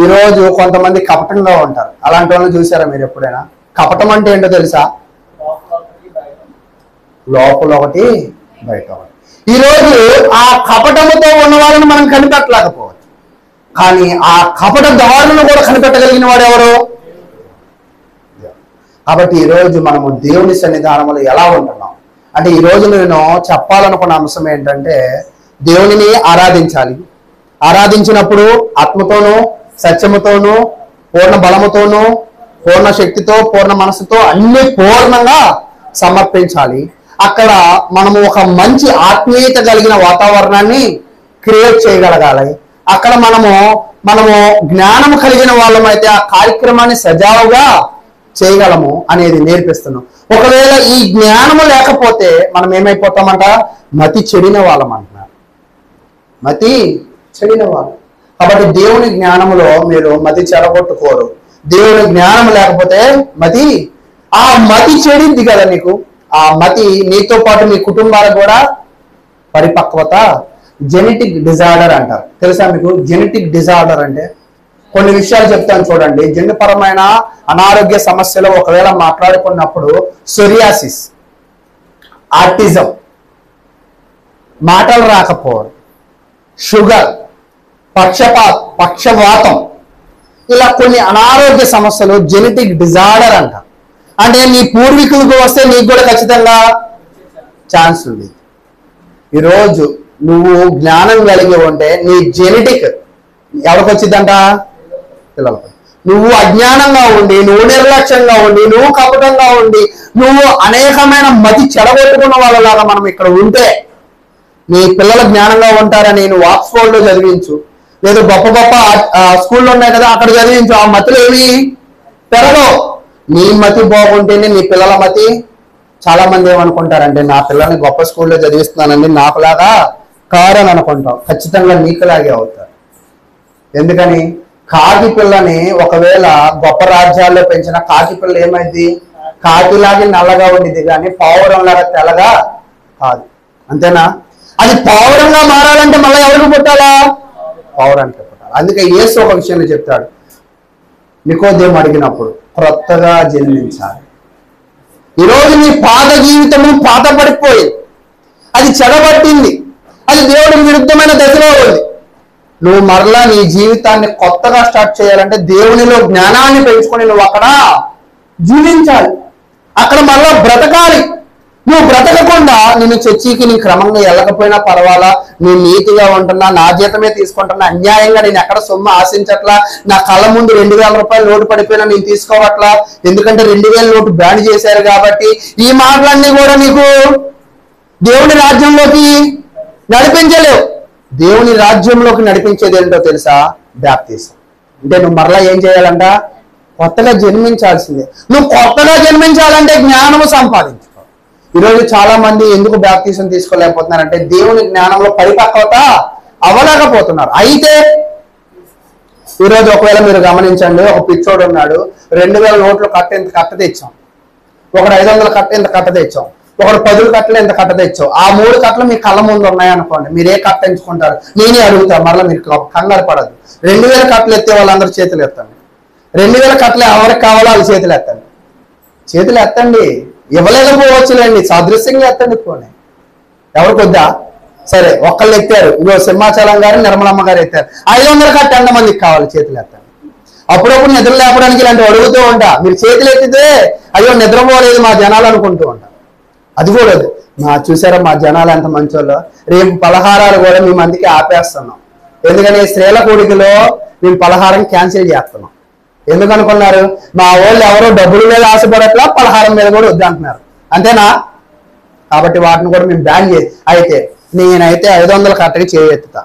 ఈరోజు కొంతమంది కపటంగా ఉంటారు. అలాంటి వాళ్ళని చూసారా మీరు ఎప్పుడైనా? కపటం అంటే ఏంటో తెలుసా? లోపల ఒకటి బయట ఒకటి. ఈరోజు ఆ కపటముతో ఉన్న వాళ్ళని మనం కనిపెట్టలేకపోవచ్చు, కానీ ఆ కపట దారులను కూడా కనిపెట్టగలిగిన వాడు ఎవరు? కాబట్టి ఈరోజు మనము దేవుని సన్నిధానంలో ఎలా ఉంటున్నాం అంటే, ఈరోజు నేను చెప్పాలనుకున్న అంశం ఏంటంటే, దేవునిని ఆరాధించాలి. ఆరాధించినప్పుడు ఆత్మతోనూ సత్యముతోనూ పూర్ణ బలముతోనూ పూర్ణ శక్తితో పూర్ణ మనసుతో అన్ని పూర్ణంగా సమర్పించాలి. అక్కడ మనము ఒక మంచి ఆత్మీయత కలిగిన వాతావరణాన్ని క్రియేట్ చేయగలగాలి. అక్కడ మనము జ్ఞానము కలిగిన వాళ్ళమైతే ఆ కార్యక్రమాన్ని సజావుగా చేయగలము అనేది నేర్పిస్తున్నాం. ఒకవేళ ఈ జ్ఞానము లేకపోతే మనం ఏమైపోతామంట? మతి చెడిన వాళ్ళం అంటున్నారు, మతి చెడిన వాళ్ళు. కాబట్టి దేవుని జ్ఞానములో మీరు మతి చెడగొట్టుకోరు. దేవుని జ్ఞానం లేకపోతే ఆ మతి చెడింది కదా నీకు. ఆ మతి నీతో పాటు మీ కుటుంబాలకు కూడా పరిపక్వత, జెనెటిక్ డిజార్డర్ అంటారు. తెలుసా మీకు జెనెటిక్ డిజార్డర్ అంటే? కొన్ని విషయాలు చెప్తాను చూడండి. జన్యుపరమైన అనారోగ్య సమస్యలు ఒకవేళ మాట్లాడుకున్నప్పుడు సోరియాసిస్, ఆటిజం, మాటలు రాకపోవడం, షుగర్, పక్షవాతం, ఇలా కొన్ని అనారోగ్య సమస్యలు జెనెటిక్ డిజార్డర్ అంట. అంటే నీ పూర్వీకులకు వస్తే నీకు కూడా ఖచ్చితంగా ఛాన్స్ ఉంది. ఈరోజు నువ్వు జ్ఞానం కలిగి ఉంటే నీ జెనెటిక్ ఎవరికి వచ్చిందంట? పిల్లలకు. నువ్వు అజ్ఞానంగా ఉండి, నువ్వు నిర్లక్ష్యంగా ఉండి, నువ్వు కపటంగా ఉండి, నువ్వు అనేకమైన మతి చెడగొట్టుకున్న వాళ్ళలాగా మనం ఇక్కడ ఉంటే నీ పిల్లలు జ్ఞానంగా ఉంటారని నువ్వు ఆక్స్ఫోర్డ్లో చదివించు, లేదు గొప్ప గొప్ప స్కూల్లో ఉన్నాయి కదా అక్కడ చదివించు. ఆ మతులు ఏమి పెరగవు. నీ మతి బాగుంటేనే నీ పిల్లల మతి. చాలా మంది ఏమనుకుంటారంటే నా పిల్లల్ని గొప్ప స్కూల్లో చదివిస్తున్నానండి, నాకులాగా కారు అని అనుకుంటాం. ఖచ్చితంగా నీకులాగే అవుతారు. ఎందుకని? కాకి పిల్లని ఒకవేళ గొప్ప రాజ్యాల్లో పెంచిన కాకి పిల్ల ఏమైంది? కాకిలాగే నల్లగా ఉండిది కానీ పావురంలాగా తెల్లగా కాదు. అంతేనా? అది పావురంగా మారాలంటే మళ్ళీ ఎవరికి పుట్టాలా? పావురానికి పుట్టాలి. అందుకే యేసు ఒక విషయాన్ని చెప్తాడు, నికోదేము అడిగినప్పుడు క్రొత్తగా జన్మించాలి. ఈరోజు నీ పాత జీవితము పాత పడిపోయింది, అది చెడబట్టింది, అది దేవుడికి విరుద్ధమైన దశలో ఉంది. నువ్వు మరలా నీ జీవితాన్ని కొత్తగా స్టార్ట్ చేయాలంటే దేవునిలో జ్ఞానాన్ని పెంచుకొని నువ్వు అక్కడ జీవించాలి, అక్కడ మరలా బ్రతకాలి. నువ్వు బ్రతకకుండా నేను చర్చికి నీ క్రమంగా వెళ్ళకపోయినా పర్వాలా, నేను నీతిగా ఉంటున్నా, నా జీతమే తీసుకుంటున్నా, అన్యాయంగా నేను ఎక్కడ సొమ్ము ఆశించట్లా, నా కళ్ళ ముందు 2000 రూపాయలు నోటు పడిపోయినా నేను తీసుకోవట్లా, ఎందుకంటే 2000 నోటు బ్యాన్ చేశారు కాబట్టి, ఈ మాటలన్నీ కూడా నీకు దేవుని రాజ్యంలోకి నడిపించలేవు. దేవుని రాజ్యంలోకి నడిపించేది ఏంటో తెలుసా? బాప్తిసం. అంటే నువ్వు మరలా ఏం చేయాలంట? కొత్తగా జన్మించాల్సిందే. నువ్వు కొత్తగా జన్మించాలంటే జ్ఞానము సంపాదించుకో. ఈరోజు చాలా మంది ఎందుకు బాప్తిసం తీసుకోలేకపోతున్నారంటే దేవుని జ్ఞానంలో పరిపక్వత అవ్వలేకపోతున్నారు. అయితే ఈరోజు ఒకవేళ మీరు గమనించండి, ఒక పిచ్చోడు ఉన్నాడు, 2000 నోట్లు ఇంత కట్ట తెచ్చాం, ఒకడు 500 కట్ట ఇంత కట్ట తెచ్చాం, ఒకడు 10 కట్టలు ఇంత కట్ట తెచ్చాం. ఆ 3 కట్టలు మీ కళ్ళ ముందు ఉన్నాయనుకోండి, మీరు ఏ కట్ట ఎంచుకుంటారు? నేనే అడుగుతాను, మరలా మీరు కంగారు పడదు. 2000 కట్టలు ఎత్తే వాళ్ళందరూ చేతులు ఎత్తండి. 2000 కట్టలు ఎవరికి కావాలో వాళ్ళు చేతులు ఎత్తండి. చేతులు ఎత్తండి. ఇవ్వలేకపోవచ్చులేండి, సాదృశ్యంగా ఎత్తండి. పోనీ ఎవరికి వద్దా? సరే, ఒక్కళ్ళు ఎత్తారు. ఇగో సింహాచలం గారు, నిర్మలమ్మ గారు ఎత్తారు. 500 కట్ట ఎంతమందికి కావాలి? చేతులు ఎత్తండి. అప్పుడప్పుడు నిద్ర లేపడానికి ఇలాంటివి అడుగుతూ ఉంటా. మీరు చేతులు ఎత్తితే అయ్యో నిద్రపోలేదు మా జనాలు అనుకుంటూ ఉంటా. అది కూడా చూసారా మా జనాలు ఎంత మంచోళ్ళో. రేపు పలహారాలు కూడా మేము అందుకే ఆపేస్తున్నాం. ఎందుకని? స్త్రీల కూడికలో మేము పలహారం క్యాన్సిల్ చేస్తున్నాం. ఎందుకనుకున్నారు? మా వాళ్ళు ఎవరో డబ్బుల మీద ఆశపడట్లా, పలహారం మీద కూడా వద్దంటున్నారు. అంతేనా? కాబట్టి వాటిని కూడా మేము బ్యాన్ చేసి, అయితే నేనైతే 500 కట్టకి చేయెత్తుతా.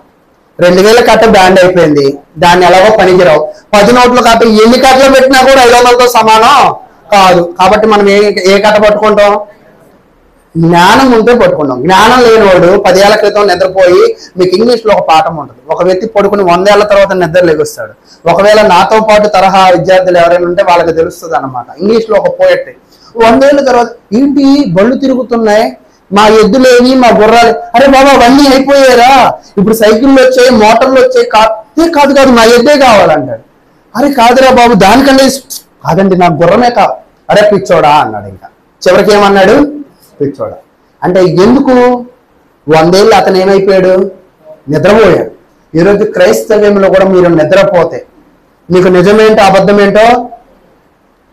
2000 కట్ట బ్యాండ్ అయిపోయింది, దాన్ని ఎలాగో పనికిరావు. 10 నోట్ల కట్ట ఎన్ని కట్టలు పెట్టినా కూడా 500తో సమానం కాదు. కాబట్టి మనం ఏ కట్ట పట్టుకుంటాం? జ్ఞానం ఉంటే పట్టుకుంటాం. జ్ఞానం లేనివాడు 10 ఏళ్ల క్రితం నిద్రపోయి, మీకు ఇంగ్లీష్లో ఒక పాఠం ఉంటుంది, ఒక వ్యక్తి పడుకుని 100 ఏళ్ల తర్వాత నిద్ర లెగుస్తాడు. ఒకవేళ నాతో పాటు తరహా విద్యార్థులు ఎవరైనా ఉంటే వాళ్ళకి తెలుస్తుంది అన్నమాట. ఇంగ్లీష్లో ఒక పోయట్రీ, 100 ఏళ్ళ తర్వాత ఏంటి బళ్ళు తిరుగుతున్నాయి, మా ఎద్దులేవి, మా గుర్రాలు, అరే బాబా అవన్నీ అయిపోయారా, ఇప్పుడు సైకిళ్ళు వచ్చాయి, మోటార్లు వచ్చాయి, కాదు కాదు నా ఎద్దే కావాలంటాడు. అరే కాదురా బాబు దానికంటే కాదండి నాకు గుర్రమే కాదు. అరే పిచ్చోడా అన్నాడు. ఇంకా చివరికి ఏమన్నాడు? పిచ్చోడా. అంటే ఎందుకు? 100 ఏళ్ళు అతను ఏమైపోయాడు? నిద్రపోయాడు. ఈరోజు క్రైస్తవ్యంలో కూడా మీరు నిద్రపోతే మీకు నిజమేంటో అబద్ధమేంటో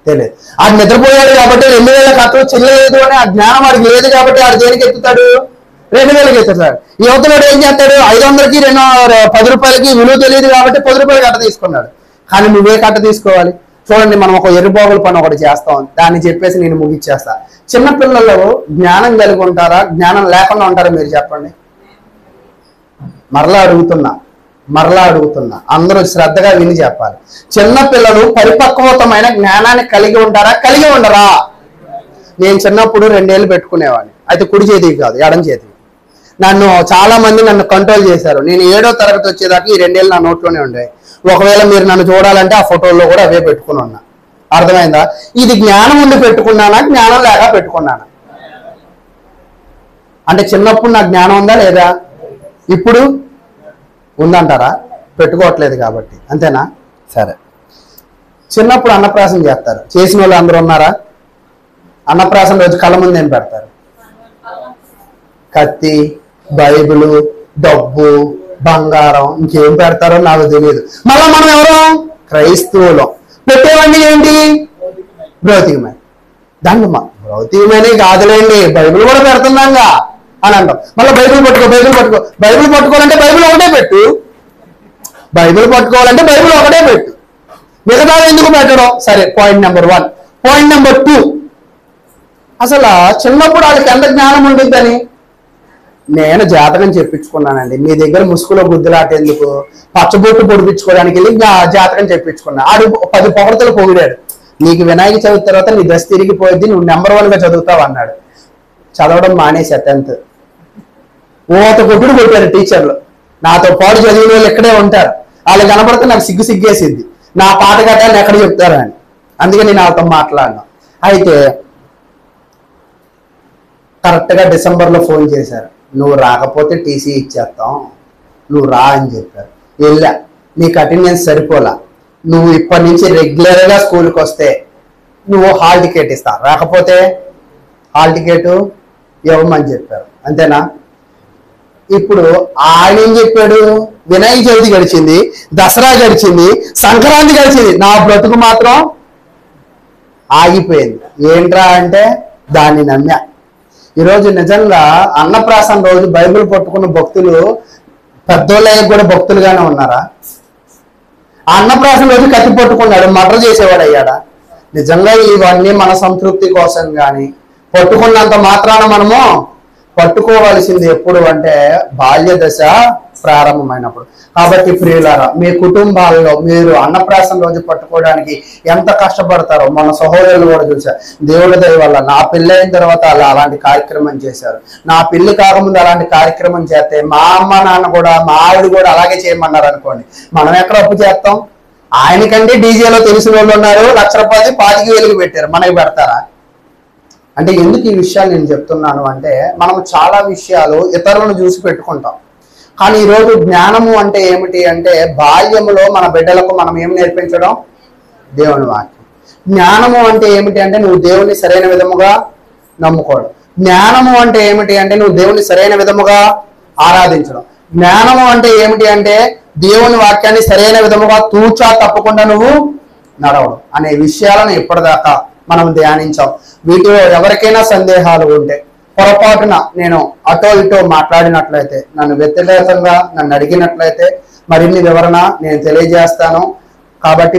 తెలియదు. ఆడు నిద్రపోయాడు కాబట్టి 2000 కట్టలు చెల్లలేదు అని ఆ జ్ఞానం వాడికి లేదు కాబట్టి ఆడు దేనికి ఎత్తుతాడు? 2000కి ఎత్తుతాడు. యువతలోడు ఏం చేస్తాడు? 500కి 10 రూపాయలకి విలువ తెలియదు కాబట్టి 10 రూపాయల కట్ట తీసుకున్నాడు. కానీ నువ్వే కట్ట తీసుకోవాలి? చూడండి, మనం ఒక ఎరుబోగుల పని ఒకటి చేస్తాం, దాన్ని చెప్పేసి నేను ముగిచ్చేస్తా. చిన్నపిల్లలు జ్ఞానం కలిగి ఉంటారా, జ్ఞానం లేకుండా ఉంటారా? మీరు చెప్పండి. మరలా అడుగుతున్నా, అందరూ శ్రద్ధగా విని చెప్పాలి. చిన్నపిల్లలు పరిపక్వతమైన జ్ఞానాన్ని కలిగి ఉంటారా, కలిగి ఉండరా? నేను చిన్నప్పుడు 2 ఏళ్ళు పెట్టుకునేవాడిని, అయితే కుడి చేతికి కాదు ఎడం చేతికి. చాలా మంది నన్ను కంట్రోల్ చేశారు. నేను 7వ తరగతి వచ్చేదాకా ఈ 2 ఏళ్ళు నా నోట్లోనే ఉండేవి. ఒకవేళ మీరు నన్ను చూడాలంటే ఆ ఫోటోల్లో కూడా అవే పెట్టుకుని ఉన్నా. అర్థమైందా? ఇది జ్ఞానం ఉండి పెట్టుకున్నానా, జ్ఞానం లేక పెట్టుకున్నానా? అంటే చిన్నప్పుడు నాకు జ్ఞానం ఉందా లేదా? ఇప్పుడు ఉందంటారా? పెట్టుకోవట్లేదు కాబట్టి. అంతేనా? సరే, చిన్నప్పుడు అన్నప్రాసం చేస్తారు, చేసిన వాళ్ళు అందరూ ఉన్నారా? అన్నప్రాసం రోజు కళ్ళ ముందు ఏం పెడతారు? కత్తి, బైబిలు, డబ్బు, బంగారం, ఇంకేం పెడతారో నాకు తెలియదు. మళ్ళా మనం ఎవరు? క్రైస్తవులం. పెట్టేవన్నీ ఏంటి? భౌతికమైన. దాన్ని భౌతికమనే కాదులేండి, బైబిల్ కూడా పెడుతున్నాగా అని అంటాం. మళ్ళీ బైబిల్ పట్టుకో, బైబిల్ పట్టుకో. బైబిల్ పట్టుకోవాలంటే బైబిల్ ఒకటే పెట్టు. బైబిల్ పట్టుకోవాలంటే బైబిల్ ఒకటే పెట్టు, మిగతా ఎందుకు పెట్టడం? సరే, పాయింట్ నెంబర్ 1. పాయింట్ నెంబర్ 2, అసలు చిన్నప్పుడు వాళ్ళకి ఎంత జ్ఞానం ఉంటుందని నేను జాతకం చెప్పించుకున్నానండి. మీ దగ్గర ముసుగులో గుద్దులాటేందుకు, పచ్చబొట్టు పొడిపించుకోవడానికి వెళ్ళి జాతకం చెప్పించుకున్నా. ఆడు 10 పొగడతలు పొగిడాడు. నీకు వినాయక చవితి తర్వాత నీ దశ తిరిగిపోయింది, నువ్వు నెంబర్ 1గా చదువుతావు అన్నాడు. చదవడం మానేసా 10th. ఓత కొట్టుడు కొట్టారు టీచర్లు. నాతో పాటు చదివిన వాళ్ళు ఇక్కడే ఉంటారు, వాళ్ళు కనపడితే నాకు సిగ్గేసింది. నా పాట కట్టాలని ఎక్కడ చెప్తారా అని, అందుకే నేను వాళ్ళతో మాట్లాడినా. అయితే కరెక్ట్గా డిసెంబర్లో ఫోన్ చేశారు, నువ్వు రాకపోతే టీసీ ఇచ్చేస్తాం, నువ్వు రా అని చెప్పారు. వెళ్ళా, నీకు అటెండెన్స్ సరిపోలా, నువ్వు ఇప్పటి నుంచి రెగ్యులర్గా స్కూల్కి వస్తే నువ్వు హాల్ టికెట్ ఇస్తా, రాకపోతే హాల్ టికెట్ ఇవ్వమని చెప్పారు. అంతేనా? ఇప్పుడు ఆయన ఏం చెప్పాడు? వినాయక చవితి గడిచింది, దసరా గడిచింది, సంక్రాంతి గడిచింది, నా బ్రతుకు మాత్రం ఆగిపోయింది. ఏంట్రా అంటే దాన్ని నమ్మా. ఈరోజు నిజంగా అన్నప్రాసన రోజు బైబిల్ పట్టుకున్న భక్తులు పెద్దోళ్ళకి కూడా భక్తులుగానే ఉన్నారా? ఆ అన్నప్రాసన రోజు కత్తి పట్టుకున్నాడు, మర్డర్ చేసేవాడు అయ్యాడా? నిజంగా ఇవన్నీ మన సంతృప్తి కోసం కానీ, పట్టుకున్నంత మాత్రాన మనము పట్టుకోవాల్సింది ఎప్పుడు అంటే బాల్య దశ ప్రారంభమైనప్పుడు. కాబట్టి ప్రియులారా, మీ కుటుంబాల్లో మీరు అన్నప్రాసన రోజు పట్టుకోవడానికి ఎంత కష్టపడతారో మన సహోదరులు కూడా చూశారు. దేవుడి దయ వల్ల నా పెళ్ళి అయిన తర్వాత అలా అలాంటి కార్యక్రమం చేశారు. నా పెళ్లి కాకముందు అలాంటి కార్యక్రమం చేస్తే మా అమ్మ నాన్న కూడా, మా ఆవిడ కూడా అలాగే చేయమన్నారు అనుకోండి, మనం ఎక్కడ అప్పు చేస్తాం? ఆయనకంటే డీజేలో తెలిసిన వాళ్ళు ఉన్నారు, 1,00,000 రూపాయలు 25,000 పెట్టారు, మనకి పెడతారా? అంటే ఎందుకు ఈ విషయాలు నేను చెప్తున్నాను అంటే, మనం చాలా విషయాలు ఇతరులను చూసి పెట్టుకుంటాం. కానీ ఈరోజు జ్ఞానము అంటే ఏమిటి అంటే, బాల్యములో మన బిడ్డలకు మనం ఏం నేర్పించడం? దేవుని వాక్యం. జ్ఞానము అంటే ఏమిటి అంటే, నువ్వు దేవుని సరైన విధముగా నమ్ముకోవడం. జ్ఞానము అంటే ఏమిటి అంటే, నువ్వు దేవుని సరైన విధముగా ఆరాధించడం. జ్ఞానము అంటే ఏమిటి అంటే, దేవుని వాక్యాన్ని సరైన విధముగా తూచా తప్పకుండా నువ్వు నడవడం అనే విషయాలను ఇప్పటిదాకా మనం ధ్యానించాం. వీటిలో ఎవరికైనా సందేహాలు ఉంటే, పొరపాటున నేను అటో ఇటో మాట్లాడినట్లయితే, నన్ను వ్యతిరేకంగా నన్ను అడిగినట్లయితే మరిన్ని వివరణ నేను తెలియజేస్తాను. కాబట్టి